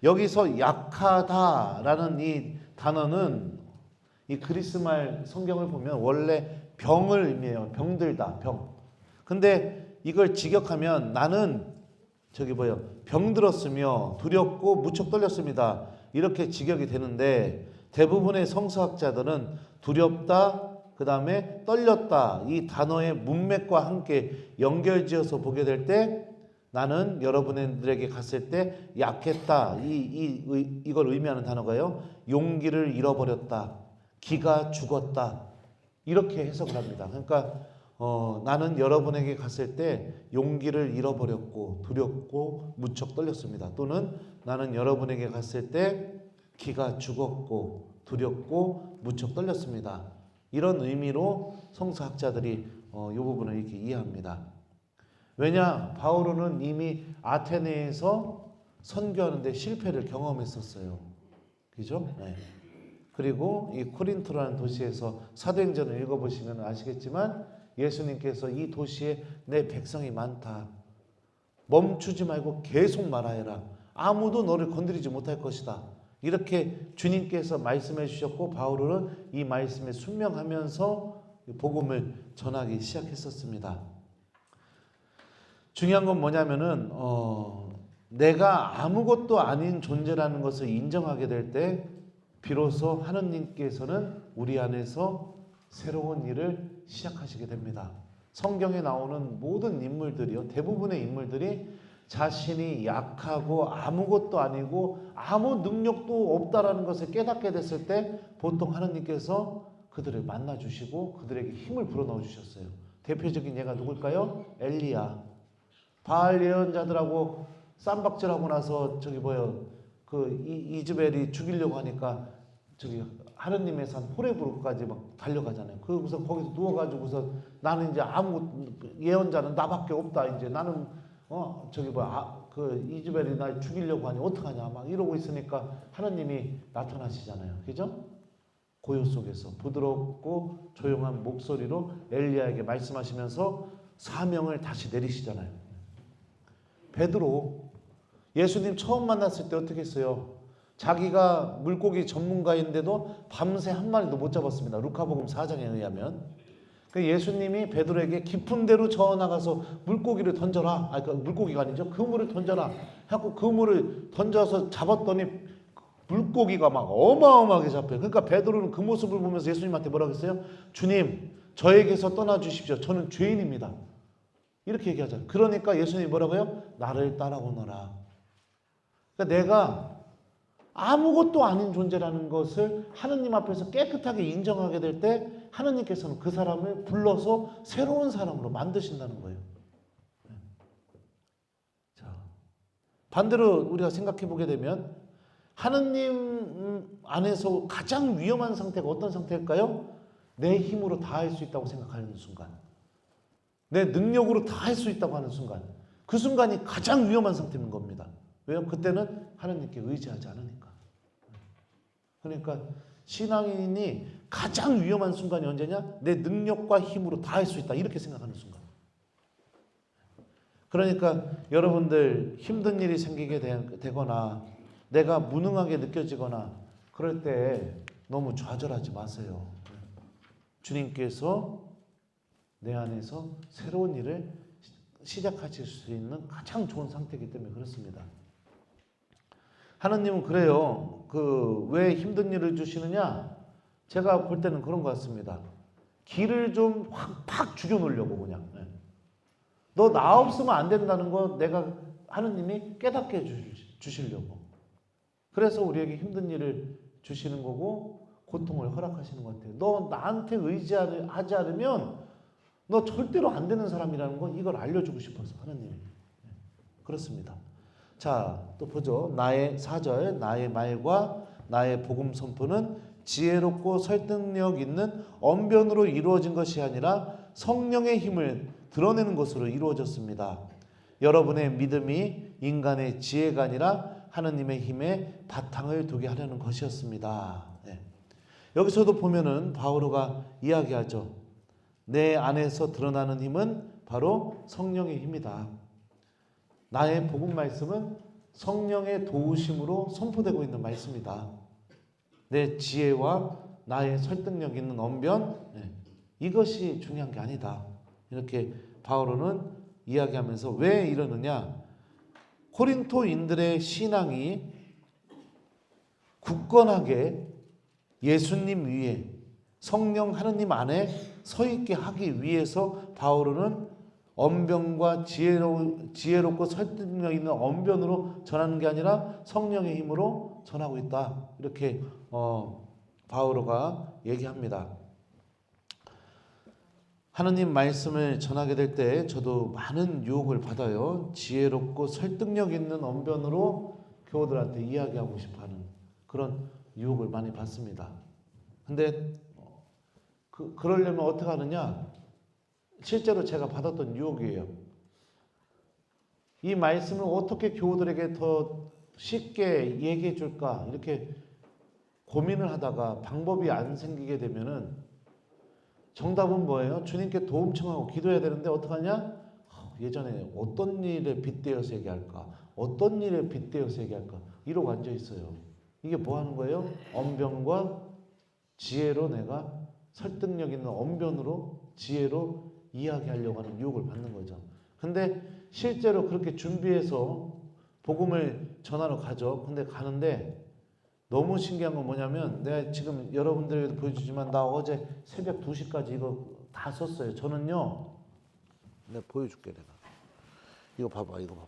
여기서 약하다라는 이 단어는 이 그리스말 성경을 보면 원래 병을 의미해요. 병들다, 병. 근데 이걸 직역하면 나는 저기 뭐요? 병들었으며 두렵고 무척 떨렸습니다. 이렇게 직역이 되는데 대부분의 성서학자들은 두렵다, 그 다음에 떨렸다 이 단어의 문맥과 함께 연결지어서 보게 될 때 나는 여러분들에게 갔을 때 약했다 이걸 의미하는 단어가요. 용기를 잃어버렸다, 기가 죽었다 이렇게 해석을 합니다. 그러니까 나는 여러분에게 갔을 때 용기를 잃어버렸고 두렵고 무척 떨렸습니다. 또는 나는 여러분에게 갔을 때 기가 죽었고 두렵고 무척 떨렸습니다. 이런 의미로 성서학자들이 이 부분을 이렇게 이해합니다. 왜냐? 바오로는 이미 아테네에서 선교하는데 실패를 경험했었어요. 그죠? 네. 그리고 이 코린토라는 도시에서 사도행전을 읽어보시면 아시겠지만 예수님께서 이 도시에 내 백성이 많다. 멈추지 말고 계속 말하여라. 아무도 너를 건드리지 못할 것이다. 이렇게 주님께서 말씀해 주셨고 바울은 이 말씀에 순명하면서 복음을 전하기 시작했었습니다. 중요한 건 뭐냐면은 내가 아무것도 아닌 존재라는 것을 인정하게 될 때 비로소 하느님께서는 우리 안에서 새로운 일을 시작하시게 됩니다. 성경에 나오는 모든 인물들이요, 대부분의 인물들이 자신이 약하고 아무것도 아니고 아무 능력도 없다라는 것을 깨닫게 됐을 때 보통 하느님께서 그들을 만나 주시고 그들에게 힘을 불어넣어 주셨어요. 대표적인 예가 누굴까요? 엘리야. 바알 예언자들하고 쌈박질하고 나서 저기 뭐요, 그 이즈벨이 죽이려고 하니까 저기 하느님의 산 호레브로까지 막 달려가잖아요. 그래서 거기서 누워가지고서 나는 이제 아무 예언자는 나밖에 없다. 이제 나는 저기 뭐야 그 이즈벨이 날 죽이려고 하니 어떡하냐 막 이러고 있으니까 하느님이 나타나시잖아요. 그죠? 고요 속에서 부드럽고 조용한 목소리로 엘리야에게 말씀하시면서 사명을 다시 내리시잖아요. 베드로 예수님 처음 만났을 때 어떻게 했어요? 자기가 물고기 전문가인데도 밤새 한 마리도 못 잡았습니다. 루카복음 4장에 의하면. 예수님이 베드로에게 깊은 데로 저어나가서 물고기를 던져라. 물고기가 아니죠. 그물을 던져라. 하고 그물을 던져서 잡았더니 물고기가 막 어마어마하게 잡혀요. 그러니까 베드로는 그 모습을 보면서 예수님한테 뭐라고 했어요? 주님, 저에게서 떠나주십시오. 저는 죄인입니다. 이렇게 얘기하잖아요. 그러니까 예수님이 뭐라고요? 나를 따라오너라. 그러니까 내가 아무것도 아닌 존재라는 것을 하느님 앞에서 깨끗하게 인정하게 될 때 하느님께서는 그 사람을 불러서 새로운 사람으로 만드신다는 거예요. 자, 반대로 우리가 생각해 보게 되면 하느님 안에서 가장 위험한 상태가 어떤 상태일까요? 내 힘으로 다 할 수 있다고 생각하는 순간, 내 능력으로 다 할 수 있다고 하는 순간, 그 순간이 가장 위험한 상태인 겁니다. 왜요? 그때는 하느님께 의지하지 않으니까. 그러니까 신앙인이 가장 위험한 순간이 언제냐? 내 능력과 힘으로 다 할 수 있다 이렇게 생각하는 순간. 그러니까 여러분들 힘든 일이 생기게 되거나 내가 무능하게 느껴지거나 그럴 때 너무 좌절하지 마세요. 주님께서 내 안에서 새로운 일을 시작하실 수 있는 가장 좋은 상태이기 때문에 그렇습니다. 하나님은 그래요. 왜 힘든 일을 주시느냐? 제가 볼 때는 그런 것 같습니다. 기를 좀 팍 죽여놓으려고 그냥. 너 나 없으면 안 된다는 거 내가 하나님이 깨닫게 주시려고. 그래서 우리에게 힘든 일을 주시는 거고 고통을 허락하시는 것 같아요. 너 나한테 의지하지 않으면 너 절대로 안 되는 사람이라는 거 이걸 알려주고 싶어서 하나님이. 그렇습니다. 자, 또 보죠. 나의 4절, 나의 말과 나의 복음 선포는 지혜롭고 설득력 있는 언변으로 이루어진 것이 아니라 성령의 힘을 드러내는 것으로 이루어졌습니다. 여러분의 믿음이 인간의 지혜가 아니라 하느님의 힘에 바탕을 두게 하려는 것이었습니다. 네. 여기서도 보면은 바오로가 이야기하죠. 내 안에서 드러나는 힘은 바로 성령의 힘이다. 나의 복음 말씀은 성령의 도우심으로 선포되고 있는 말씀이다. 내 지혜와 나의 설득력 있는 언변, 이것이 중요한 게 아니다. 이렇게 바오로는 이야기하면서 왜 이러느냐? 코린토인들의 신앙이 굳건하게 예수님 위에 성령 하느님 안에 서 있게 하기 위해서 바오로는 언변과 지혜롭고 설득력 있는 언변으로 전하는 게 아니라 성령의 힘으로 전하고 있다. 이렇게 바오로가 얘기합니다. 하느님 말씀을 전하게 될 때 저도 많은 유혹을 받아요. 지혜롭고 설득력 있는 언변으로 교우들한테 이야기하고 싶어하는 그런 유혹을 많이 받습니다. 근데 그러려면 어떻게 하느냐? 실제로 제가 받았던 유혹이에요. 이 말씀을 어떻게 교우들에게 더 쉽게 얘기해 줄까? 이렇게 고민을 하다가 방법이 안 생기게 되면은 정답은 뭐예요? 주님께 도움 청하고 기도해야 되는데 어떡하냐? 예전에 어떤 일에 빗대어서 얘기할까? 어떤 일에 빗대어서 얘기할까? 이러고 앉아 있어요. 이게 뭐 하는 거예요? 언변과 지혜로 내가 설득력 있는 언변으로 지혜로 이야기하려고 하는 유혹을 받는 거죠. 근데 실제로 그렇게 준비해서 복음을 전하러 가죠. 근데 가는데 너무 신기한 건 뭐냐면 내가 지금 여러분들에게도 보여주지만 나 어제 새벽 2시까지 이거 다 썼어요. 저는요. 내가 보여줄게 내가. 이거 봐봐. 이거 봐봐.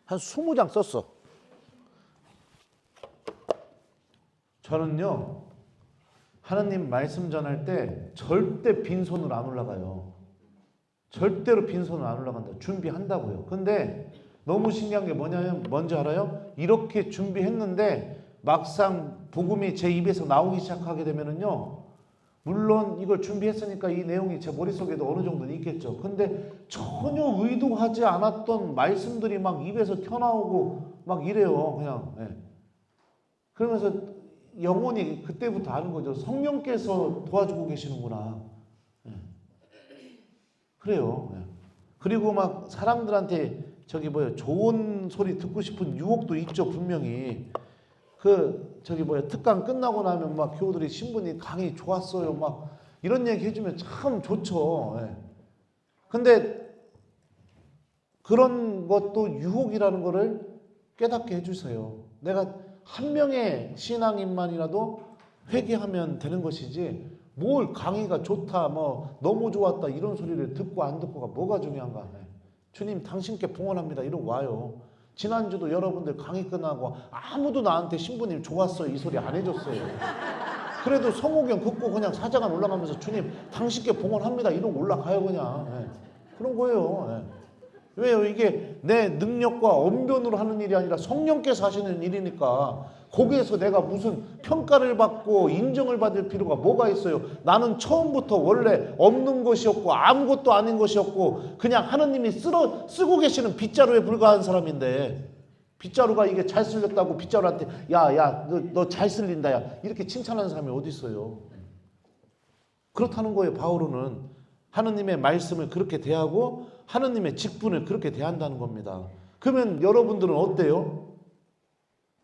한 20장 썼어. 저는요. 하나님 말씀 전할 때 절대 빈손으로 안 올라가요. 절대로 빈손으로 안 올라간다. 준비한다고요. 근데 너무 신기한 게 뭐냐면 뭔지 알아요? 이렇게 준비했는데 막상 복음이 제 입에서 나오기 시작하게 되면은요. 물론 이걸 준비했으니까 이 내용이 제 머릿속에도 어느 정도는 있겠죠. 근데 전혀 의도하지 않았던 말씀들이 막 입에서 튀어나오고 막 이래요. 그냥. 네. 그러면서 영혼이 그때부터 아는 거죠. 성령께서 도와주고 계시는구나. 네. 그래요. 네. 그리고 막 사람들한테 좋은 소리 듣고 싶은 유혹도 있죠, 분명히. 특강 끝나고 나면 막 교우들이 신부님 강의 좋았어요. 막 이런 얘기 해주면 참 좋죠. 예. 근데 그런 것도 유혹이라는 거를 깨닫게 해주세요. 내가 한 명의 신앙인만이라도 회개하면 되는 것이지 뭘 강의가 좋다, 뭐 너무 좋았다 이런 소리를 듣고 안 듣고가 뭐가 중요한가. 주님 당신께 봉헌합니다 이러고 와요. 지난주도 여러분들 강의 끝나고 아무도 나한테 신부님 좋았어요 이 소리 안 해줬어요. 그래도 성호경 긋고 그냥 사자간 올라가면서 주님 당신께 봉헌합니다 이러고 올라가요 그냥. 그런 거예요. 왜요? 이게 내 능력과 언변으로 하는 일이 아니라 성령께서 하시는 일이니까 거기에서 내가 무슨 평가를 받고 인정을 받을 필요가 뭐가 있어요? 나는 처음부터 원래 없는 것이었고 아무것도 아닌 것이었고 그냥 하느님이 쓰고 계시는 빗자루에 불과한 사람인데 빗자루가 이게 잘 쓸렸다고 빗자루한테 야 너 잘 쓸린다 야 이렇게 칭찬하는 사람이 어디 있어요? 그렇다는 거예요. 바울은 하느님의 말씀을 그렇게 대하고 하느님의 직분을 그렇게 대한다는 겁니다. 그러면 여러분들은 어때요?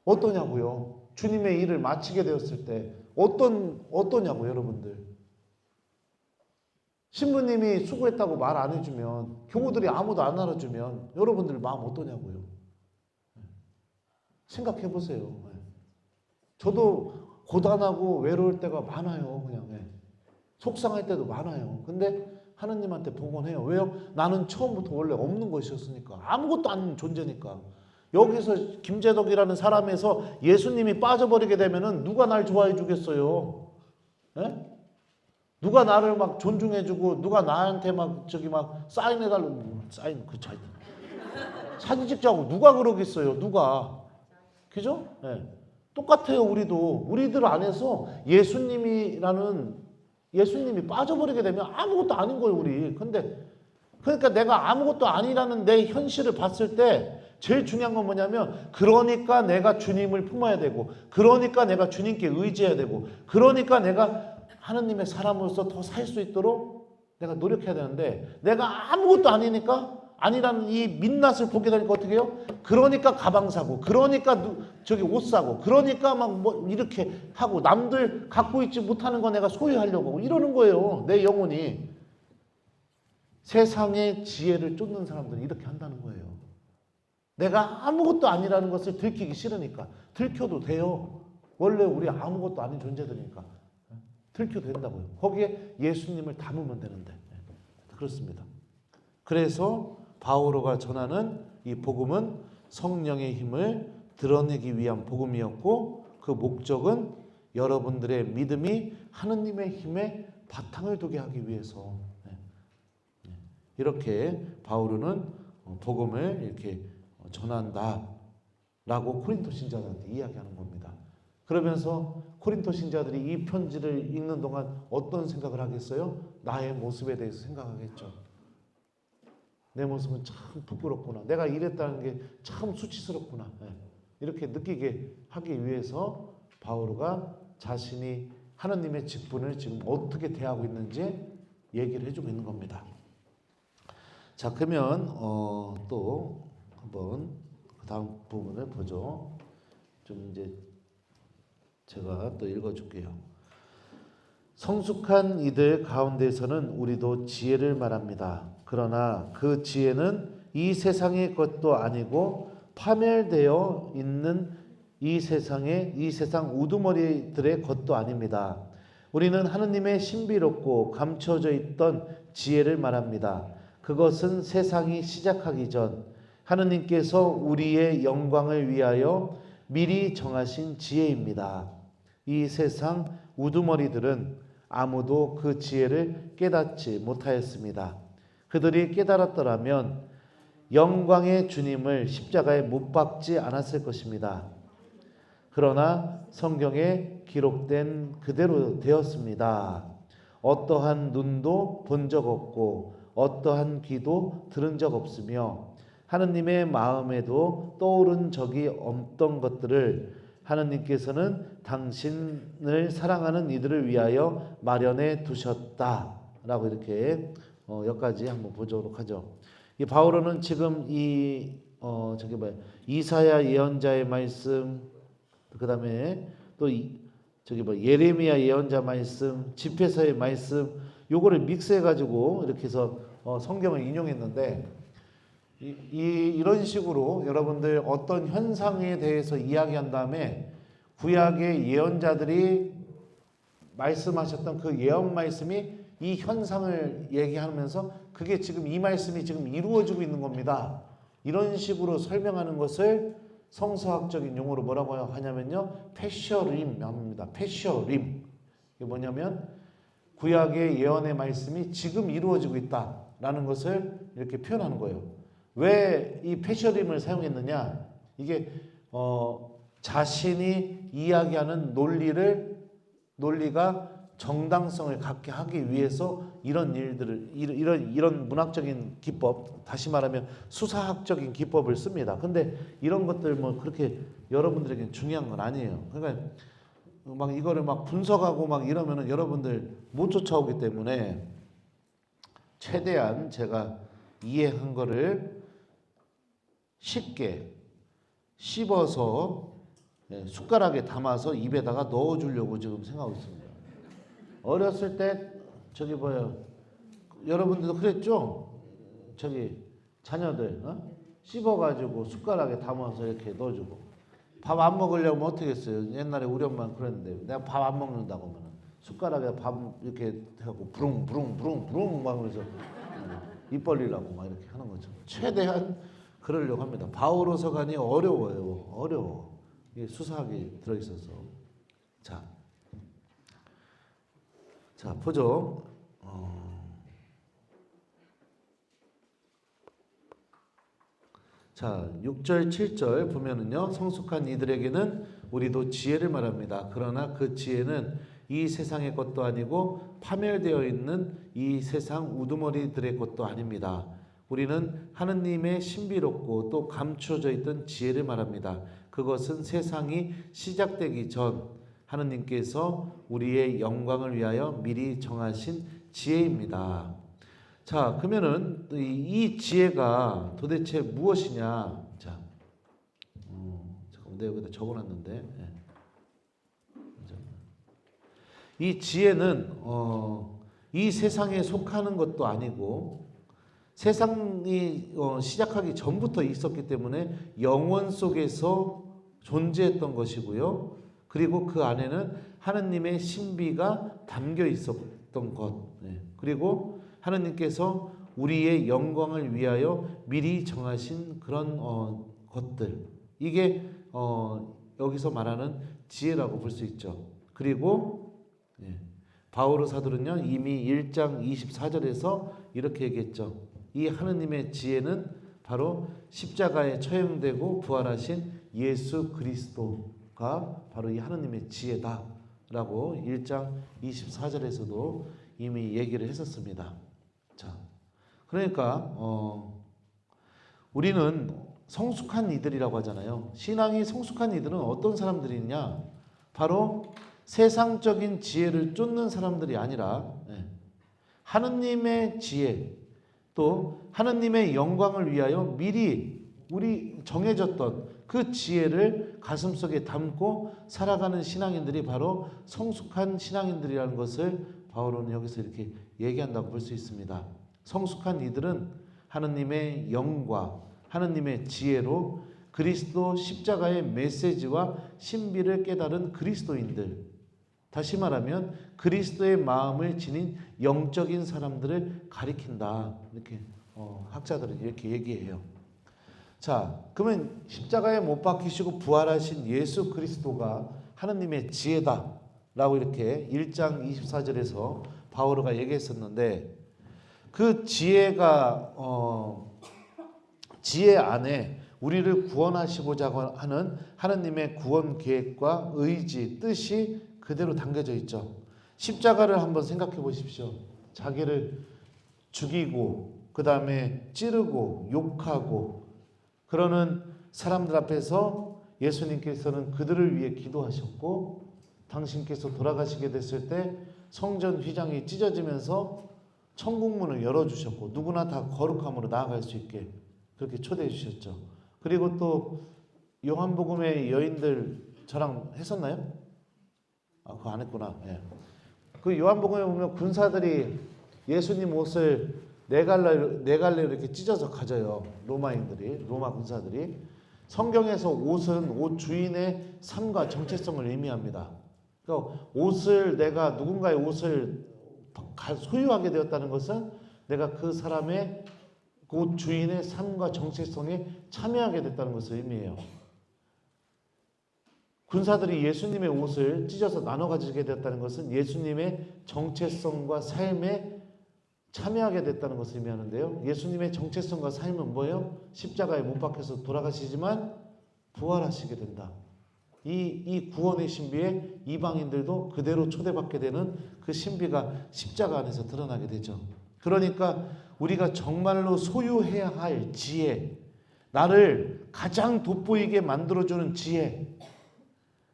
어떠냐고요? 주님의 일을 마치게 되었을 때 어떠냐고 여러분들? 신부님이 수고했다고 말 안 해주면 교우들이 아무도 안 알아주면 여러분들 마음 어떠냐고요? 생각해 보세요. 저도 고단하고 외로울 때가 많아요. 그냥 속상할 때도 많아요. 근데 하느님한테 봉헌해요. 왜요? 나는 처음부터 원래 없는 것이었으니까. 아무것도 아닌 존재니까. 여기서 김재덕이라는 사람에서 예수님이 빠져버리게 되면은 누가 날 좋아해 주겠어요? 누가 나를 막 존중해주고 누가 나한테 막 사인해달라고 사인 사진 찍자고 누가 그러겠어요? 누가? 그죠? 똑같아요. 우리들 안에서 예수님이 빠져버리게 되면 아무것도 아닌 거예요, 우리. 그러니까 내가 아무것도 아니라는 내 현실을 봤을 때 제일 중요한 건 뭐냐면 그러니까 내가 주님을 품어야 되고 그러니까 내가 주님께 의지해야 되고 그러니까 내가 하느님의 사람으로서 더 살 수 있도록 내가 노력해야 되는데 내가 아무것도 아니라는 이 민낯을 보게 되니까 어떻게 해요? 그러니까 가방 사고 그러니까 옷 사고 그러니까 막 이렇게 하고 남들 갖고 있지 못하는 거 내가 소유하려고 하고 이러는 거예요. 내 영혼이. 세상의 지혜를 쫓는 사람들은 이렇게 한다는 거예요. 내가 아무것도 아니라는 것을 들키기 싫으니까. 들켜도 돼요. 원래 우리 아무것도 아닌 존재들이니까. 들켜도 된다고요. 거기에 예수님을 담으면 되는데. 그렇습니다. 그래서 바오로가 전하는 이 복음은 성령의 힘을 드러내기 위한 복음이었고 그 목적은 여러분들의 믿음이 하느님의 힘에 바탕을 두게 하기 위해서 이렇게 바오로는 복음을 이렇게 전한다라고 코린토 신자들한테 이야기하는 겁니다. 그러면서 코린토 신자들이 이 편지를 읽는 동안 어떤 생각을 하겠어요? 나의 모습에 대해서 생각하겠죠. 내 모습은 참 부끄럽구나. 내가 이랬다는 게 참 수치스럽구나. 이렇게 느끼게 하기 위해서 바오로가 자신이 하느님의 직분을 지금 어떻게 대하고 있는지 얘기를 해주고 있는 겁니다. 자, 그러면 또 한번 그 다음 부분을 보죠. 좀 이제 제가 또 읽어줄게요. 성숙한 이들 가운데서는 우리도 지혜를 말합니다. 그러나 그 지혜는 이 세상의 것도 아니고 파멸되어 있는 이 세상 우두머리들의 것도 아닙니다. 우리는 하느님의 신비롭고 감춰져 있던 지혜를 말합니다. 그것은 세상이 시작하기 전 하느님께서 우리의 영광을 위하여 미리 정하신 지혜입니다. 이 세상 우두머리들은 아무도 그 지혜를 깨닫지 못하였습니다. 그들이 깨달았더라면 영광의 주님을 십자가에 못 박지 않았을 것입니다. 그러나 성경에 기록된 그대로 되었습니다. 어떠한 눈도 본 적 없고 어떠한 귀도 들은 적 없으며 하느님의 마음에도 떠오른 적이 없던 것들을 하느님께서는 당신을 사랑하는 이들을 위하여 마련해 두셨다라고 이렇게 여기까지 한번 보도록 하죠. 이 바오로는 지금 이사야 예언자의 말씀, 그다음에 또 예레미야 예언자 말씀, 집회서의 말씀, 요거를 믹스해 가지고 이렇게 해서 성경을 인용했는데 이런 식으로 여러분들 어떤 현상에 대해서 이야기한 다음에 구약의 예언자들이 말씀하셨던 그 예언 말씀이 이 현상을 얘기하면서 그게 지금 이 말씀이 지금 이루어지고 있는 겁니다. 이런 식으로 설명하는 것을 성서학적인 용어로 뭐라고 하냐면요, 패셔림 합니다. 패셔림. 이게 뭐냐면 구약의 예언의 말씀이 지금 이루어지고 있다라는 것을 이렇게 표현하는 거예요. 왜 이 패셔림을 사용했느냐? 이게 자신이 이야기하는 논리가 정당성을 갖게 하기 위해서 이런 일들을 이런 문학적인 기법, 다시 말하면 수사학적인 기법을 씁니다. 근데 이런 것들 뭐 그렇게 여러분들에게 중요한 건 아니에요. 그러니까 막 이거를 막 분석하고 막 이러면은 여러분들 못 쫓아오기 때문에 최대한 제가 이해한 거를 쉽게 씹어서 숟가락에 담아서 입에다가 넣어주려고 지금 생각하고 있습니다. 어렸을 때 저기 뭐요, 여러분들도 그랬죠? 저기 자녀들 씹어가지고 숟가락에 담아서 이렇게 넣어주고, 밥 안 먹으려면 어떻게 했어요? 옛날에 우리 엄마는 그랬는데, 내가 밥 안 먹는다고 하면 숟가락에 밥 이렇게 해갖고 부릉부릉 막 그러면서 입 벌리려고 막 이렇게 하는 거죠. 최대한 그러려고 합니다. 바오로 서간이 어려워요. 어려워. 이게 수사학이 들어있어서. 자, 보죠. 자, 6절, 7절 보면은요, 성숙한 이들에게는 우리도 지혜를 말합니다. 그러나 그 지혜는 이 세상의 것도 아니고 파멸되어 있는 이 세상 우두머리들의 것도 아닙니다. 우리는 하느님의 신비롭고 또 감추어져 있던 지혜를 말합니다. 그것은 세상이 시작되기 전 하느님께서 우리의 영광을 위하여 미리 정하신 지혜입니다. 자, 그러면은 이 지혜가 도대체 무엇이냐? 자, 잠깐만, 내가 여기다 적어놨는데, 이 지혜는 이 세상에 속하는 것도 아니고 세상이 시작하기 전부터 있었기 때문에 영원 속에서 존재했던 것이고요. 그리고 그 안에는 하느님의 신비가 담겨 있었던 것. 그리고 하느님께서 우리의 영광을 위하여 미리 정하신 그런 것들. 이게 여기서 말하는 지혜라고 볼 수 있죠. 그리고 바오로 사도는요, 이미 1장 24절에서 이렇게 얘기했죠. 이 하느님의 지혜는 바로 십자가에 처형되고 부활하신 예수 그리스도가 바로 이 하느님의 지혜다라고 1장 24절에서도 이미 얘기를 했었습니다. 자, 그러니까 우리는 성숙한 이들이라고 하잖아요. 신앙이 성숙한 이들은 어떤 사람들이냐? 바로 세상적인 지혜를 쫓는 사람들이 아니라 하느님의 지혜, 또 하느님의 영광을 위하여 미리 우리 정해졌던 그 지혜를 가슴속에 담고 살아가는 신앙인들이 바로 성숙한 신앙인들이라는 것을 바울은 여기서 이렇게 얘기한다고 볼 수 있습니다. 성숙한 이들은 하느님의 영과 하느님의 지혜로 그리스도 십자가의 메시지와 신비를 깨달은 그리스도인들, 다시 말하면 그리스도의 마음을 지닌 영적인 사람들을 가리킨다. 이렇게 학자들은 이렇게 얘기해요. 자, 그러면 십자가에 못 박히시고 부활하신 예수 그리스도가 하느님의 지혜다라고 이렇게 1장 24절에서 바오로가 얘기했었는데, 그 지혜가 지혜 안에 우리를 구원하시고자 하는 하느님의 구원 계획과 의지, 뜻이 그대로 담겨져 있죠. 십자가를 한번 생각해 보십시오. 자기를 죽이고 그 다음에 찌르고 욕하고 그러는 사람들 앞에서 예수님께서는 그들을 위해 기도하셨고, 당신께서 돌아가시게 됐을 때 성전 휘장이 찢어지면서 천국문을 열어주셨고 누구나 다 거룩함으로 나아갈 수 있게 그렇게 초대해 주셨죠. 그리고 또 요한복음의 여인들 저랑 했었나요? 그거 안 했구나. 예. 그 요한복음에 보면 군사들이 예수님 옷을 네 갈래 이렇게 찢어서 가져요. 로마인들이, 로마 군사들이. 성경에서 옷은 옷 주인의 삶과 정체성을 의미합니다. 그러니까 옷을, 내가 누군가의 옷을 소유하게 되었다는 것은 내가 그 사람의 그 주인의 삶과 정체성에 참여하게 됐다는 것을 의미해요. 군사들이 예수님의 옷을 찢어서 나눠 가지게 되었다는 것은 예수님의 정체성과 삶에 참여하게 됐다는 것을 의미하는데요. 예수님의 정체성과 삶은 뭐예요? 십자가에 못 박혀서 돌아가시지만 부활하시게 된다. 이 구원의 신비에 이방인들도 그대로 초대받게 되는 그 신비가 십자가 안에서 드러나게 되죠. 그러니까 우리가 정말로 소유해야 할 지혜, 나를 가장 돋보이게 만들어주는 지혜,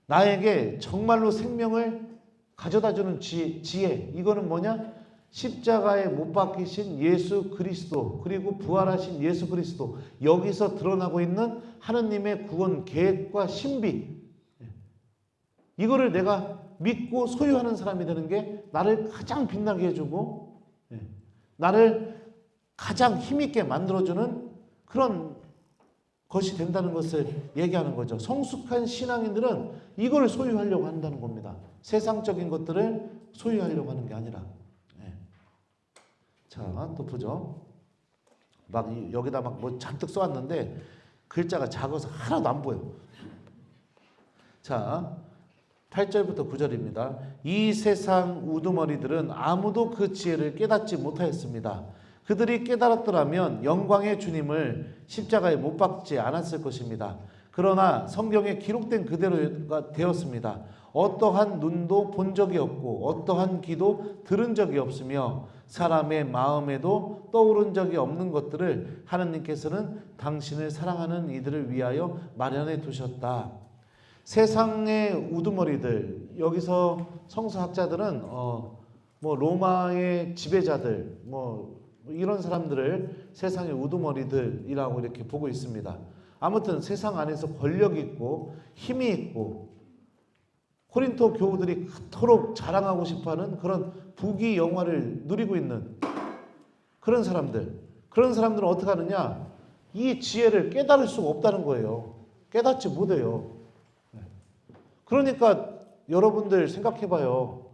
나에게 정말로 생명을 가져다주는 지혜, 이거는 뭐냐? 십자가에 못 박히신 예수 그리스도, 그리고 부활하신 예수 그리스도, 여기서 드러나고 있는 하느님의 구원 계획과 신비, 이거를 내가 믿고 소유하는 사람이 되는 게 나를 가장 빛나게 해주고 나를 가장 힘있게 만들어주는 그런 것이 된다는 것을 얘기하는 거죠. 성숙한 신앙인들은 이걸 소유하려고 한다는 겁니다. 세상적인 것들을 소유하려고 하는 게 아니라. 자, 또 보죠. 여기다 뭐 잔뜩 써왔는데 글자가 작아서 하나도 안 보여. 자, 8절부터 9절입니다. 이 세상 우두머리들은 아무도 그 지혜를 깨닫지 못하였습니다. 그들이 깨달았더라면 영광의 주님을 십자가에 못 박지 않았을 것입니다. 그러나 성경에 기록된 그대로가 되었습니다. 어떠한 눈도 본 적이 없고 어떠한 귀도 들은 적이 없으며 사람의 마음에도 떠오른 적이 없는 것들을 하느님께서는 당신을 사랑하는 이들을 위하여 마련해 두셨다. 세상의 우두머리들, 여기서 성서학자들은 뭐 로마의 지배자들, 뭐 이런 사람들을 세상의 우두머리들이라고 이렇게 보고 있습니다. 아무튼 세상 안에서 권력 있고 힘이 있고 코린토 교우들이 그토록 자랑하고 싶어하는 그런 부귀 영화를 누리고 있는 그런 사람들은 어떻게 하느냐? 이 지혜를 깨달을 수가 없다는 거예요. 깨닫지 못해요. 그러니까 여러분들 생각해봐요.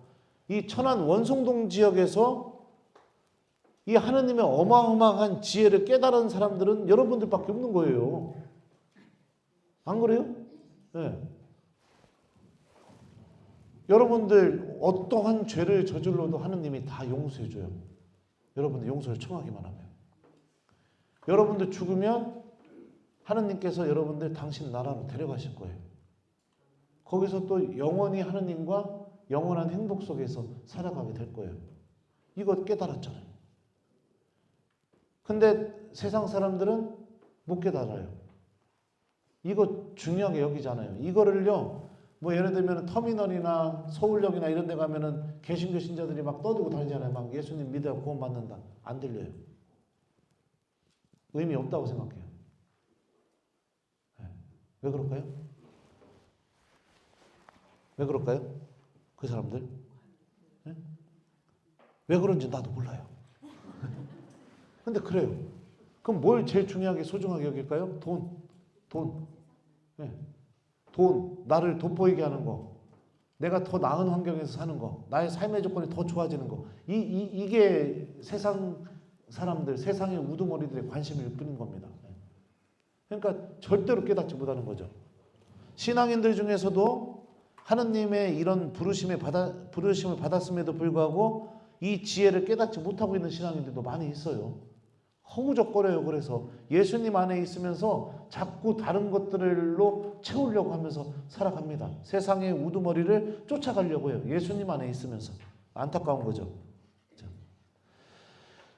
이 천안 원송동 지역에서 이 하느님의 어마어마한 지혜를 깨달은 사람들은 여러분들밖에 없는 거예요. 안 그래요? 네. 여러분들 어떠한 죄를 저질러도 하느님이 다 용서해줘요. 여러분들 용서를 청하기만 하면. 여러분들 죽으면 하느님께서 여러분들 당신 나라로 데려가실 거예요. 거기서 또 영원히 하느님과 영원한 행복 속에서 살아가게 될 거예요. 이거 깨달았잖아요. 근데 세상 사람들은 못 깨달아요. 이거 중요하게 여기잖아요. 이거를요, 뭐 예를 들면 터미널이나 서울역이나 이런 데 가면은 개신교 신자들이 막 떠들고 다니잖아요. 막 예수님 믿어 구원 받는다. 안 들려요. 의미 없다고 생각해요. 왜 그럴까요? 왜 그럴까요? 그 사람들? 네? 왜 그런지 나도 몰라요. 근데 그래요. 그럼 뭘 제일 중요하게 소중하게 여길까요? 돈. 네. 돈, 나를 돋보이게 하는 거, 내가 더 나은 환경에서 사는 거, 나의 삶의 조건이 더 좋아지는 거, 이게 세상 사람들, 세상의 우두머리들의 관심일 뿐인 겁니다. 그러니까 절대로 깨닫지 못하는 거죠. 신앙인들 중에서도 하느님의 이런 부르심을 받았음에도 불구하고 이 지혜를 깨닫지 못하고 있는 신앙인들도 많이 있어요. 허우적거려요. 그래서 예수님 안에 있으면서 자꾸 다른 것들로 채우려고 하면서 살아갑니다. 세상의 우두머리를 쫓아가려고 해요. 예수님 안에 있으면서. 안타까운 거죠.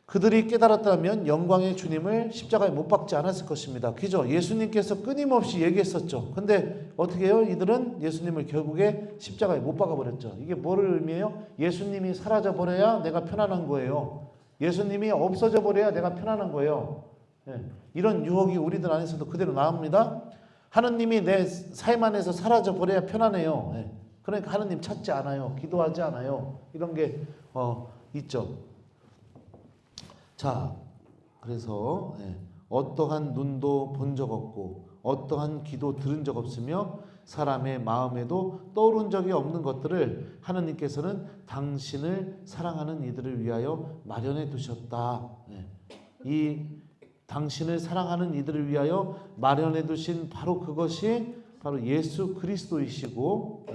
그들이 깨달았다면 영광의 주님을 십자가에 못 박지 않았을 것입니다. 그죠? 예수님께서 끊임없이 얘기했었죠. 근데 어떻게 해요? 이들은 예수님을 결국에 십자가에 못 박아버렸죠. 이게 뭐를 의미해요? 예수님이 사라져버려야 내가 편안한 거예요. 예수님이 없어져 버려야 내가 편안한 거예요. 이런 유혹이 우리들 안에서도 그대로 나옵니다. 하느님이 내 삶 안에서 사라져 버려야 편안해요. 그러니까 하느님 찾지 않아요. 기도하지 않아요. 이런 게 있죠. 자, 그래서 어떠한 눈도 본 적 없고 어떠한 귀도 들은 적 없으며 사람의 마음에도 떠오른 적이 없는 것들을 하느님께서는 당신을 사랑하는 이들을 위하여 마련해 두셨다. 이 당신을 사랑하는 이들을 위하여 마련해 두신 바로 그것이 바로 예수 그리스도이시고,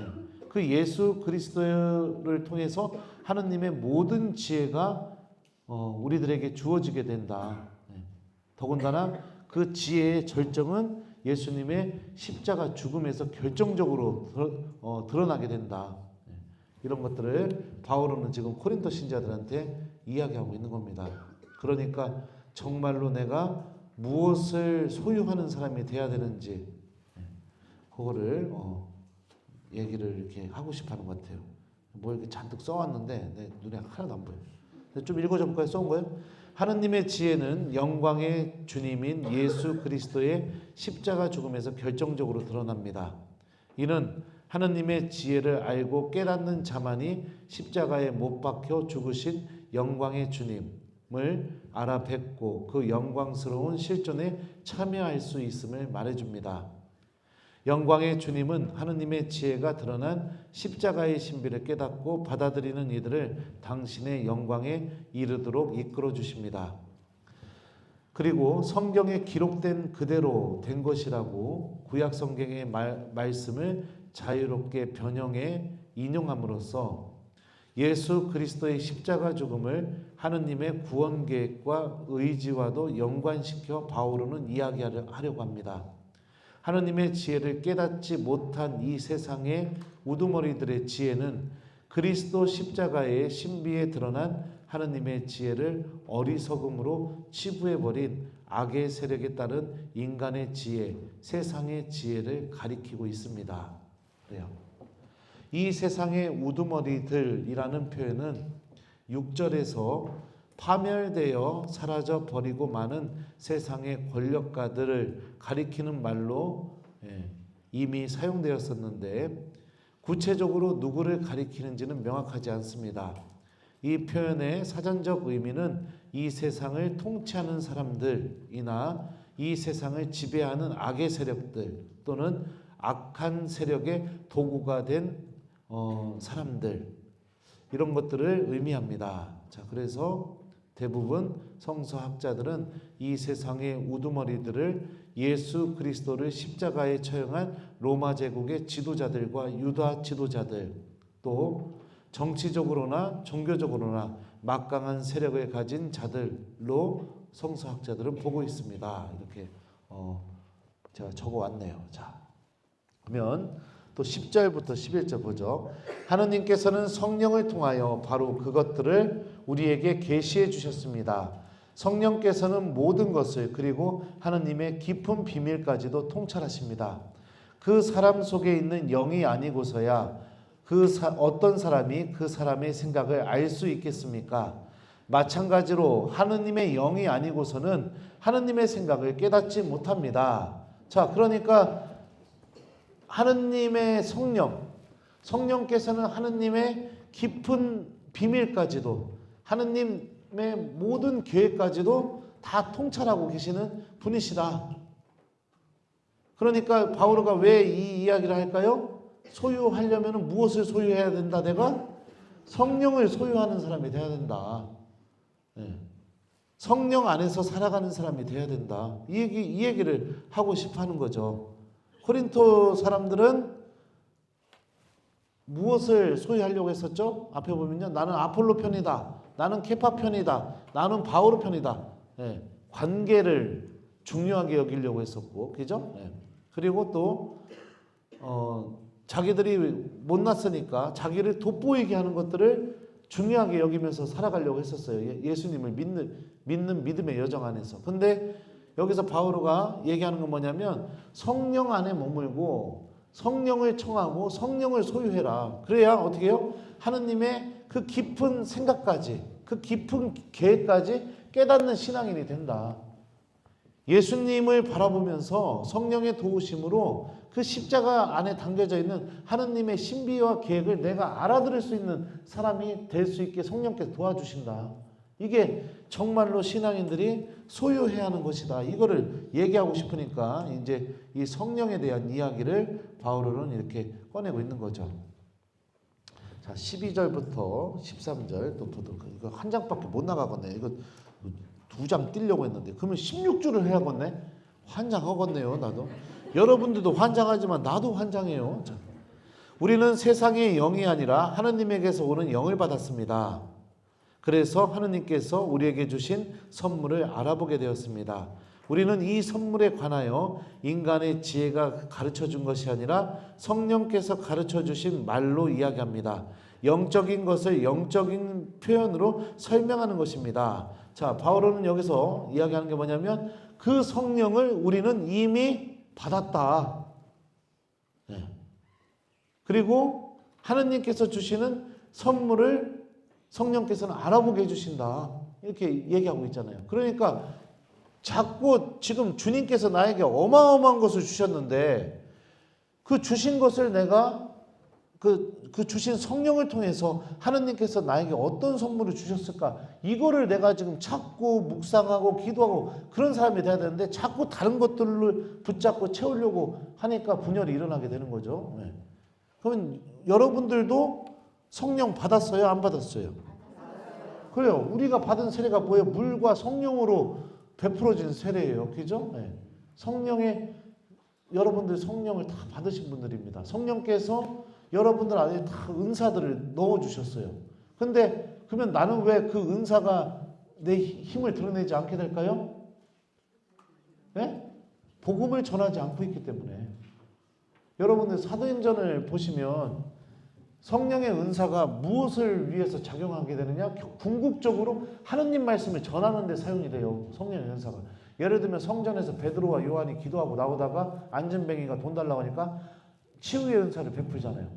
그 예수 그리스도를 통해서 하느님의 모든 지혜가 우리들에게 주어지게 된다. 더군다나 그 지혜의 절정은 예수님의 십자가 죽음에서 결정적으로 드러나게 된다. 이런 것들을 바울은 지금 코린토 신자들한테 이야기하고 있는 겁니다. 그러니까 정말로 내가 무엇을 소유하는 사람이 돼야 되는지 그거를 얘기를 이렇게 하고 싶어하는 것 같아요. 뭐 이렇게 잔뜩 써왔는데 내 눈에 하나도 안 보여요. 좀 읽어줘 볼까요? 써온 거예요? 하느님의 지혜는 영광의 주님인 예수 그리스도의 십자가 죽음에서 결정적으로 드러납니다. 이는 하느님의 지혜를 알고 깨닫는 자만이 십자가에 못 박혀 죽으신 영광의 주님을 알아뵙고 그 영광스러운 실존에 참여할 수 있음을 말해줍니다. 영광의 주님은 하느님의 지혜가 드러난 십자가의 신비를 깨닫고 받아들이는 이들을 당신의 영광에 이르도록 이끌어 주십니다. 그리고 성경에 기록된 그대로 된 것이라고 구약 성경의 말씀을 자유롭게 변형해 인용함으로써 예수 그리스도의 십자가 죽음을 하느님의 구원 계획과 의지와도 연관시켜 바울은 이야기하려고 합니다. 하느님의 지혜를 깨닫지 못한 이 세상의 우두머리들의 지혜는 그리스도 십자가의 신비에 드러난 하느님의 지혜를 어리석음으로 치부해버린 악의 세력에 따른 인간의 지혜, 세상의 지혜를 가리키고 있습니다. 그래요. 이 세상의 우두머리들이라는 표현은 6절에서 파멸되어 사라져 버리고 많은 세상의 권력가들을 가리키는 말로 이미 사용되었었는데 구체적으로 누구를 가리키는지는 명확하지 않습니다. 이 표현의 사전적 의미는 이 세상을 통치하는 사람들이나 이 세상을 지배하는 악의 세력들 또는 악한 세력의 도구가 된 사람들, 이런 것들을 의미합니다. 자, 그래서 대부분 성서학자들은 이 세상의 우두머리들을 예수 그리스도를 십자가에 처형한 로마 제국의 지도자들과 유다 지도자들, 또 정치적으로나 종교적으로나 막강한 세력을 가진 자들로 성서학자들은 보고 있습니다. 이렇게 제가 적어왔네요. 자, 그러면 또 10절부터 11절 보죠. 하느님께서는 성령을 통하여 바로 그것들을 우리에게 계시해 주셨습니다. 성령께서는 모든 것을 그리고 하느님의 깊은 비밀까지도 통찰하십니다. 그 사람 속에 있는 영이 아니고서야 어떤 사람이 그 사람의 생각을 알 수 있겠습니까? 마찬가지로 하느님의 영이 아니고서는 하느님의 생각을 깨닫지 못합니다. 자, 그러니까 하느님의 성령께서는 하느님의 깊은 비밀까지도, 하느님의 모든 계획까지도 다 통찰하고 계시는 분이시다. 그러니까 바오로가 왜 이 이야기를 할까요? 소유하려면 무엇을 소유해야 된다? 내가 성령을 소유하는 사람이 돼야 된다. 성령 안에서 살아가는 사람이 돼야 된다. 이 얘기를 하고 싶어 하는 거죠. 코린토 사람들은 무엇을 소유하려고 했었죠? 앞에 보면요. 나는 아폴로 편이다. 나는 케파 편이다. 나는 바오로 편이다. 관계를 중요하게 여기려고 했었고, 그죠? 그리고 또 자기들이 못났으니까 자기를 돋보이게 하는 것들을 중요하게 여기면서 살아가려고 했었어요. 예수님을 믿는 믿음의 여정 안에서. 근데 여기서 바오로가 얘기하는 건 뭐냐면 성령 안에 머물고 성령을 청하고 성령을 소유해라. 그래야 어떻게 해요? 하느님의 그 깊은 생각까지, 그 깊은 계획까지 깨닫는 신앙인이 된다. 예수님을 바라보면서 성령의 도우심으로 그 십자가 안에 담겨져 있는 하느님의 신비와 계획을 내가 알아들을 수 있는 사람이 될 수 있게 성령께서 도와주신다. 이게 정말로 신앙인들이 소유해야 하는 것이다. 이거를 얘기하고 싶으니까 이제 이 성령에 대한 이야기를 바울은 이렇게 꺼내고 있는 거죠. 자, 12절부터 13절 또 보도록. 이거 한 장밖에 못 나가겠네. 이거 2장 띄려고 했는데 그러면 16주를 해야겠네. 환장하겠네요. 나도. 여러분들도 환장하지만 나도 환장해요. 자, 우리는 세상의 영이 아니라 하느님에게서 오는 영을 받았습니다. 그래서 하느님께서 우리에게 주신 선물을 알아보게 되었습니다. 우리는 이 선물에 관하여 인간의 지혜가 가르쳐 준 것이 아니라 성령께서 가르쳐 주신 말로 이야기합니다. 영적인 것을 영적인 표현으로 설명하는 것입니다. 자, 바울은 여기서 이야기하는 게 뭐냐면 그 성령을 우리는 이미 받았다. 네. 그리고 하느님께서 주시는 선물을 성령께서는 알아보게 해주신다. 이렇게 얘기하고 있잖아요. 그러니까 자꾸 지금 주님께서 나에게 어마어마한 것을 주셨는데 그 주신 것을 내가 그 주신 성령을 통해서 하느님께서 나에게 어떤 선물을 주셨을까? 이거를 내가 지금 찾고 묵상하고 기도하고 그런 사람이 돼야 되는데 자꾸 다른 것들을 붙잡고 채우려고 하니까 분열이 일어나게 되는 거죠. 네. 그러면 여러분들도 성령 받았어요? 안 받았어요? 그래요. 우리가 받은 세례가 뭐예요? 물과 성령으로 베풀어진 세례예요. 그죠? 네. 여러분들 성령을 다 받으신 분들입니다. 성령께서 여러분들 안에 다 은사들을 넣어주셨어요. 근데 그러면 나는 왜 그 은사가 내 힘을 드러내지 않게 될까요? 네? 복음을 전하지 않고 있기 때문에. 여러분들 사도행전을 보시면 성령의 은사가 무엇을 위해서 작용하게 되느냐? 궁극적으로 하느님 말씀을 전하는 데 사용이 돼요. 성령의 은사가. 예를 들면 성전에서 베드로와 요한이 기도하고 나오다가 안전뱅이가 돈 달라고 하니까 치유의 은사를 베풀잖아요.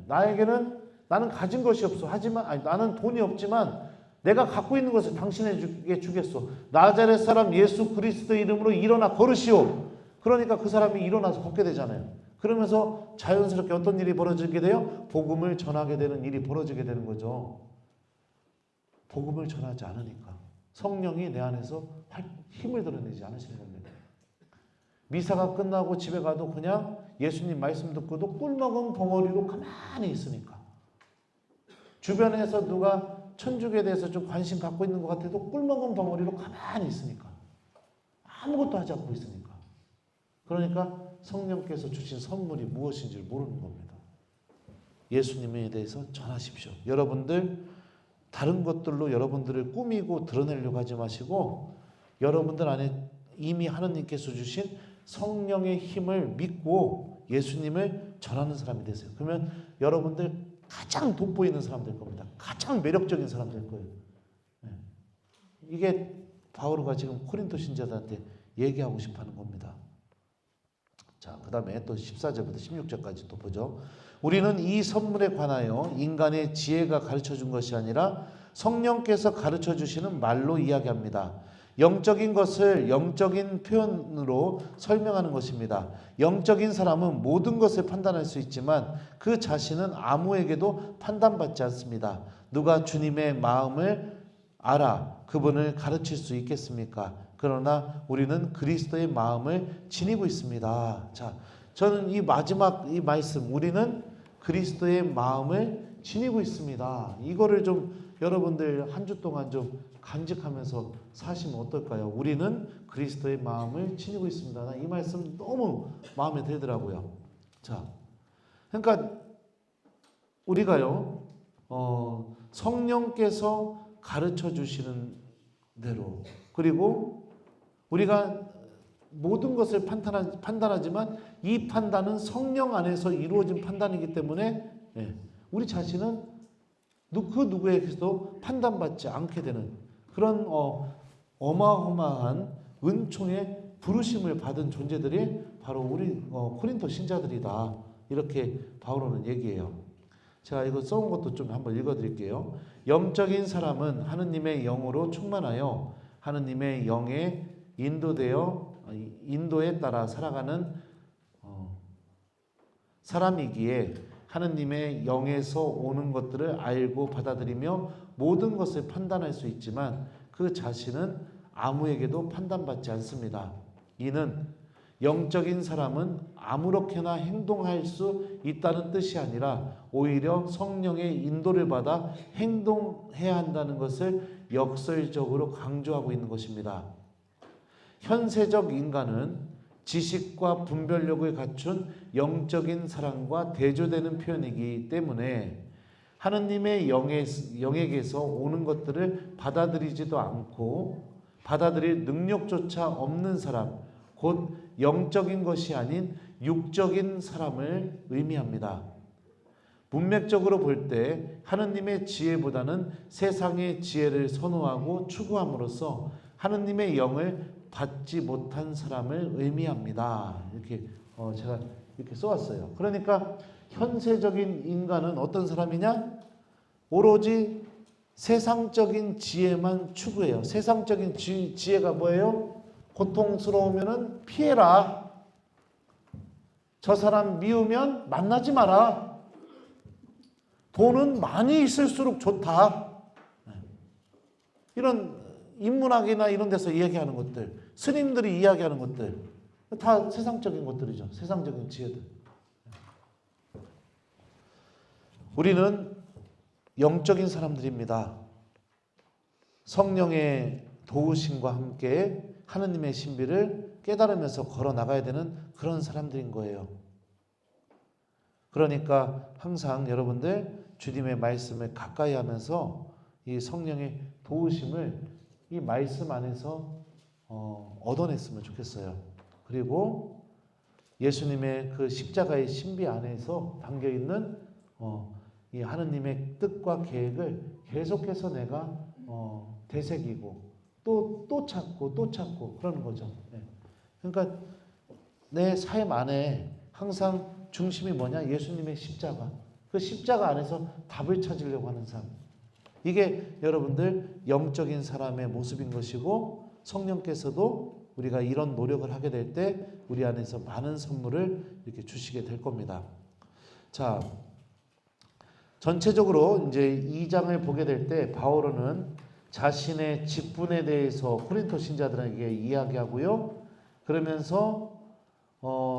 나는 가진 것이 없어. 하지만 나는 돈이 없지만 내가 갖고 있는 것을 당신에게 주겠소. 나자렛 사람 예수 그리스도 이름으로 일어나 걸으시오. 그러니까 그 사람이 일어나서 걷게 되잖아요. 그러면서 자연스럽게 어떤 일이 벌어지게 돼요? 복음을 전하게 되는 일이 벌어지게 되는 거죠. 복음을 전하지 않으니까. 성령이 내 안에서 힘을 드러내지 않으시는 겁니다. 미사가 끝나고 집에 가도 그냥 예수님 말씀 듣고도 꿀먹은 벙어리로 가만히 있으니까. 주변에서 누가 천주교에 대해서 좀 관심 갖고 있는 것 같아도 꿀먹은 벙어리로 가만히 있으니까. 아무것도 하지 않고 있으니까. 그러니까 성령께서 주신 선물이 무엇인지를 모르는 겁니다. 예수님에 대해서 전하십시오. 여러분들 다른 것들로 여러분들을 꾸미고 드러내려고 하지 마시고 여러분들 안에 이미 하느님께서 주신 성령의 힘을 믿고 예수님을 전하는 사람이 되세요. 그러면 여러분들 가장 돋보이는 사람 될 겁니다. 가장 매력적인 사람 될 거예요. 이게 바오로가 지금 코린토 신자들한테 얘기하고 싶어하는 겁니다. 자, 그 다음에 또 14절부터 16절까지 또 보죠. 우리는 이 선물에 관하여 인간의 지혜가 가르쳐 준 것이 아니라 성령께서 가르쳐 주시는 말로 이야기합니다. 영적인 것을 영적인 표현으로 설명하는 것입니다. 영적인 사람은 모든 것을 판단할 수 있지만 그 자신은 아무에게도 판단받지 않습니다. 누가 주님의 마음을 알아 그분을 가르칠 수 있겠습니까? 그러나 우리는 그리스도의 마음을 지니고 있습니다. 자, 저는 이 마지막 이 말씀 우리는 그리스도의 마음을 지니고 있습니다. 이거를 좀 여러분들 한 주 동안 좀 간직하면서 사시면 어떨까요? 우리는 그리스도의 마음을 지니고 있습니다. 이 말씀 너무 마음에 들더라고요. 자, 그러니까 우리가요 성령께서 가르쳐 주시는 대로 그리고 우리가 모든 것을 판단하지만 이 판단은 성령 안에서 이루어진 판단이기 때문에 우리 자신은 그 누구에게서도 판단받지 않게 되는 그런 어마어마한 은총의 부르심을 받은 존재들이 바로 우리 코린토 신자들이다. 이렇게 바울은 얘기해요. 제가 이거 써온 것도 좀 한번 읽어드릴게요. 영적인 사람은 하느님의 영으로 충만하여 하느님의 영에 인도에 따라 살아가는 사람이기에 하느님의 영에서 오는 것들을 알고 받아들이며 모든 것을 판단할 수 있지만 그 자신은 아무에게도 판단받지 않습니다. 이는 영적인 사람은 아무렇게나 행동할 수 있다는 뜻이 아니라 오히려 성령의 인도를 받아 행동해야 한다는 것을 역설적으로 강조하고 있는 것입니다. 현세적 인간은 지식과 분별력을 갖춘 영적인 사람과 대조되는 표현이기 때문에 하느님의 영에게서 오는 것들을 받아들이지도 않고 받아들일 능력조차 없는 사람, 곧 영적인 것이 아닌 육적인 사람을 의미합니다. 문맥적으로 볼 때 하느님의 지혜보다는 세상의 지혜를 선호하고 추구함으로써 하느님의 영을 받지 못한 사람을 의미합니다. 이렇게 제가 이렇게 써왔어요. 그러니까 현세적인 인간은 어떤 사람이냐? 오로지 세상적인 지혜만 추구해요. 세상적인 지혜가 뭐예요? 고통스러우면 피해라. 저 사람 미우면 만나지 마라. 돈은 많이 있을수록 좋다. 이런 인문학이나 이런 데서 이야기하는 것들, 스님들이 이야기하는 것들 다 세상적인 것들이죠. 세상적인 지혜들. 우리는 영적인 사람들입니다. 성령의 도우심과 함께 하느님의 신비를 깨달으면서 걸어 나가야 되는 그런 사람들인 거예요. 그러니까 항상 여러분들 주님의 말씀을 가까이 하면서 이 성령의 도우심을 이 말씀 안에서 얻어냈으면 좋겠어요. 그리고 예수님의 그 십자가의 신비 안에서 담겨있는 이 하느님의 뜻과 계획을 계속해서 내가 되새기고 또 찾고 또 찾고 그러는 거죠. 그러니까 내 삶 안에 항상 중심이 뭐냐? 예수님의 십자가. 그 십자가 안에서 답을 찾으려고 하는 삶. 이게 여러분들 영적인 사람의 모습인 것이고 성령께서도 우리가 이런 노력을 하게 될 때 우리 안에서 많은 선물을 이렇게 주시게 될 겁니다. 자, 전체적으로 이제 2장을 보게 될 때 바오로는 자신의 직분에 대해서 코린토 신자들에게 이야기하고요. 그러면서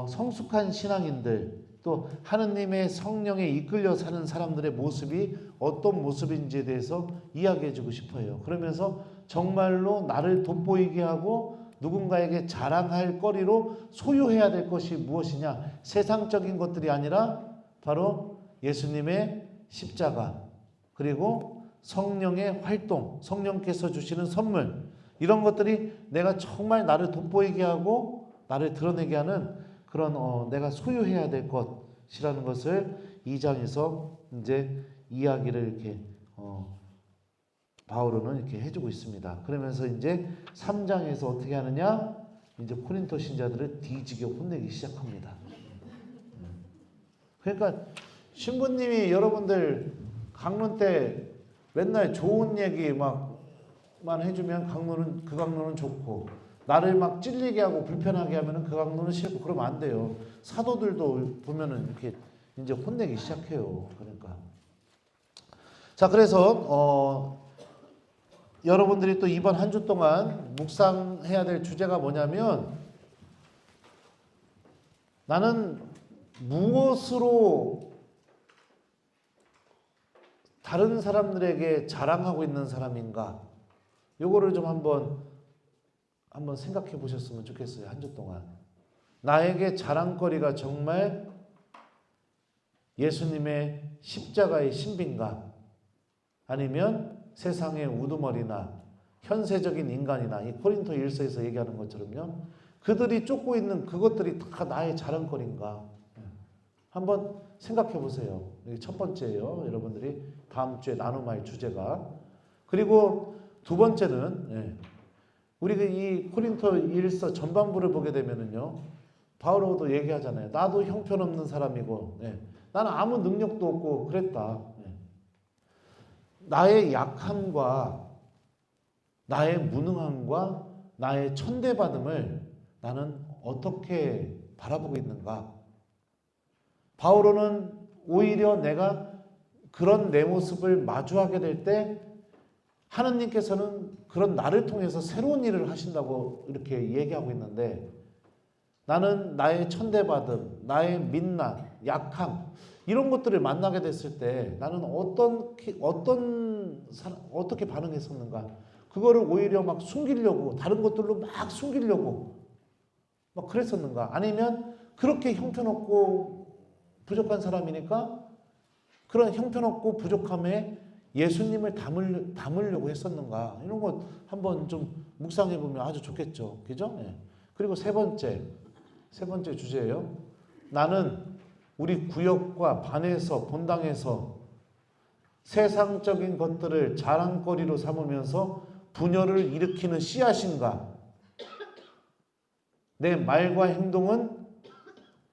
성숙한 신앙인들 또 하느님의 성령에 이끌려 사는 사람들의 모습이 어떤 모습인지에 대해서 이야기해 주고 싶어요. 그러면서 정말로 나를 돋보이게 하고 누군가에게 자랑할 거리로 소유해야 될 것이 무엇이냐? 세상적인 것들이 아니라 바로 예수님의 십자가 그리고 성령의 활동, 성령께서 주시는 선물 이런 것들이 내가 정말 나를 돋보이게 하고 나를 드러내게 하는 그런 내가 소유해야 될 것이라는 것을 2장에서 이제 이야기를 이렇게 바오로는 이렇게 해주고 있습니다. 그러면서 이제 3장에서 어떻게 하느냐? 이제 코린토 신자들을 뒤지게 혼내기 시작합니다. 그러니까 신부님이 여러분들 강론 때 맨날 좋은 얘기 막만 해주면 그 강론은 좋고 나를 막 찔리게 하고 불편하게 하면은 그 강론은 싫고 그러면 안 돼요. 사도들도 보면은 이렇게 이제 혼내기 시작해요. 그러니까 자 그래서 여러분들이 또 이번 한 주 동안 묵상해야 될 주제가 뭐냐면 나는 무엇으로 다른 사람들에게 자랑하고 있는 사람인가? 요거를 좀 한번 생각해 보셨으면 좋겠어요. 한 주 동안. 나에게 자랑거리가 정말 예수님의 십자가의 신비인가? 아니면 세상의 우두머리나 현세적인 인간이나 이 코린토 1서에서 얘기하는 것처럼요. 그들이 쫓고 있는 그것들이 다 나의 자랑거리인가? 한번 생각해 보세요. 이게 첫 번째예요. 여러분들이 다음 주에 나눔할 주제가. 그리고 두 번째는 우리가 이 코린토 1서 전반부를 보게 되면은요. 바오로도 얘기하잖아요. 나도 형편없는 사람이고 나는 아무 능력도 없고 그랬다. 나의 약함과 나의 무능함과 나의 천대받음을 나는 어떻게 바라보고 있는가? 바오로는 오히려 내가 그런 내 모습을 마주하게 될 때 하느님께서는 그런 나를 통해서 새로운 일을 하신다고 이렇게 얘기하고 있는데 나는 나의 천대받음, 나의 민낯, 약함 이런 것들을 만나게 됐을 때 나는 어떻게 반응했었는가? 그거를 오히려 막 숨기려고 다른 것들로 막 숨기려고 막 그랬었는가? 아니면 그렇게 형편없고 부족한 사람이니까 그런 형편없고 부족함에 예수님을 담으려고 했었는가? 이런 것 한번 좀 묵상해 보면 아주 좋겠죠. 그죠? 예. 그리고 세 번째 주제예요. 나는 우리 구역과 반에서 본당에서 세상적인 것들을 자랑거리로 삼으면서 분열을 일으키는 씨앗인가? 내 말과 행동은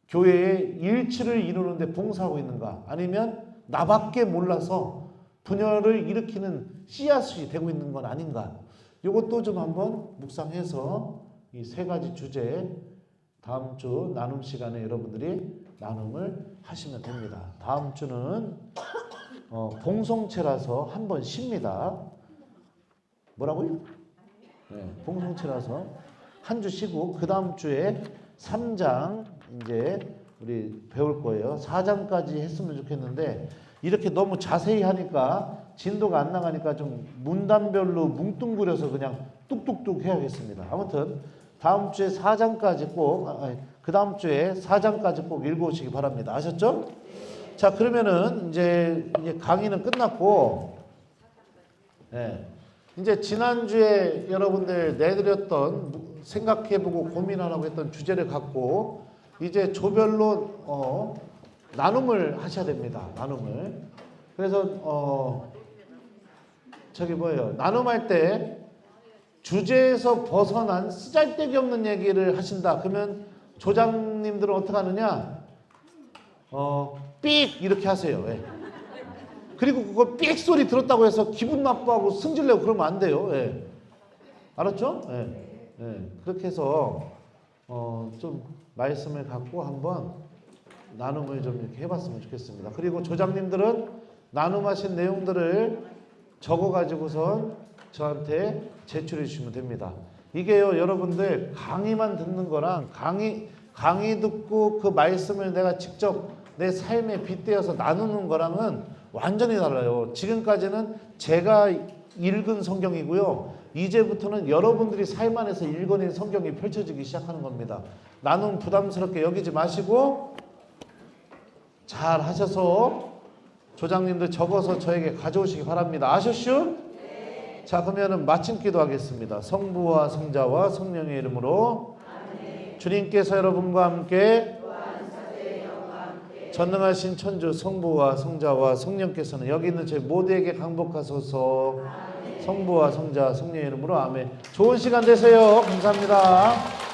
교회의 일치를 이루는 데 봉사하고 있는가? 아니면 나밖에 몰라서 분열을 일으키는 씨앗이 되고 있는 건 아닌가? 이것도 좀 한번 묵상해서 이 세 가지 주제 다음 주 나눔 시간에 여러분들이 나눔을 하시면 됩니다. 다음 주는 봉송체라서 한번 쉽니다. 뭐라고요? 네, 봉송체라서 한 주 쉬고 그 다음 주에 3장 이제 우리 배울 거예요. 4장까지 했으면 좋겠는데 이렇게 너무 자세히 하니까 진도가 안 나가니까 좀 문단별로 뭉뚱그려서 그냥 뚝뚝뚝 해야겠습니다. 아무튼 다음 주에 4장까지 그 다음 주에 4장까지 꼭 읽어오시기 바랍니다. 아셨죠? 자, 그러면은 이제 강의는 끝났고, 네. 이제 지난주에 여러분들 내드렸던 생각해보고 고민하라고 했던 주제를 갖고 이제 조별로 나눔을 하셔야 됩니다. 나눔을. 그래서 저기 뭐예요? 나눔할 때 주제에서 벗어난 쓰잘데기 없는 얘기를 하신다. 그러면 조장님들은 어떻게 하느냐? 삑 이렇게 하세요. 예. 그리고 그거 삑 소리 들었다고 해서 기분 나빠하고 승질내고 그러면 안 돼요. 예. 알았죠? 예. 예. 그렇게 해서 좀 말씀을 갖고 한번 나눔을 좀 이렇게 해봤으면 좋겠습니다. 그리고 조장님들은 나눔하신 내용들을 적어가지고선 저한테 제출해 주시면 됩니다. 이게요, 여러분들 강의만 듣는 거랑 강의 듣고 그 말씀을 내가 직접 내 삶에 빗대어서 나누는 거랑은 완전히 달라요. 지금까지는 제가 읽은 성경이고요. 이제부터는 여러분들이 삶 안에서 읽어낸 성경이 펼쳐지기 시작하는 겁니다. 나눔 부담스럽게 여기지 마시고 잘 하셔서 조장님들 적어서 저에게 가져오시기 바랍니다. 아셨슈? 네. 자, 그러면은 마침 기도하겠습니다. 성부와 성자와 성령의 이름으로 아멘. 주님께서 여러분과 함께 전능하신 천주 성부와 성자와 성령께서는 여기 있는 저희 모두에게 강복하소서. 아멘. 성부와 성자 성령의 이름으로 아멘. 좋은 시간 되세요. 감사합니다.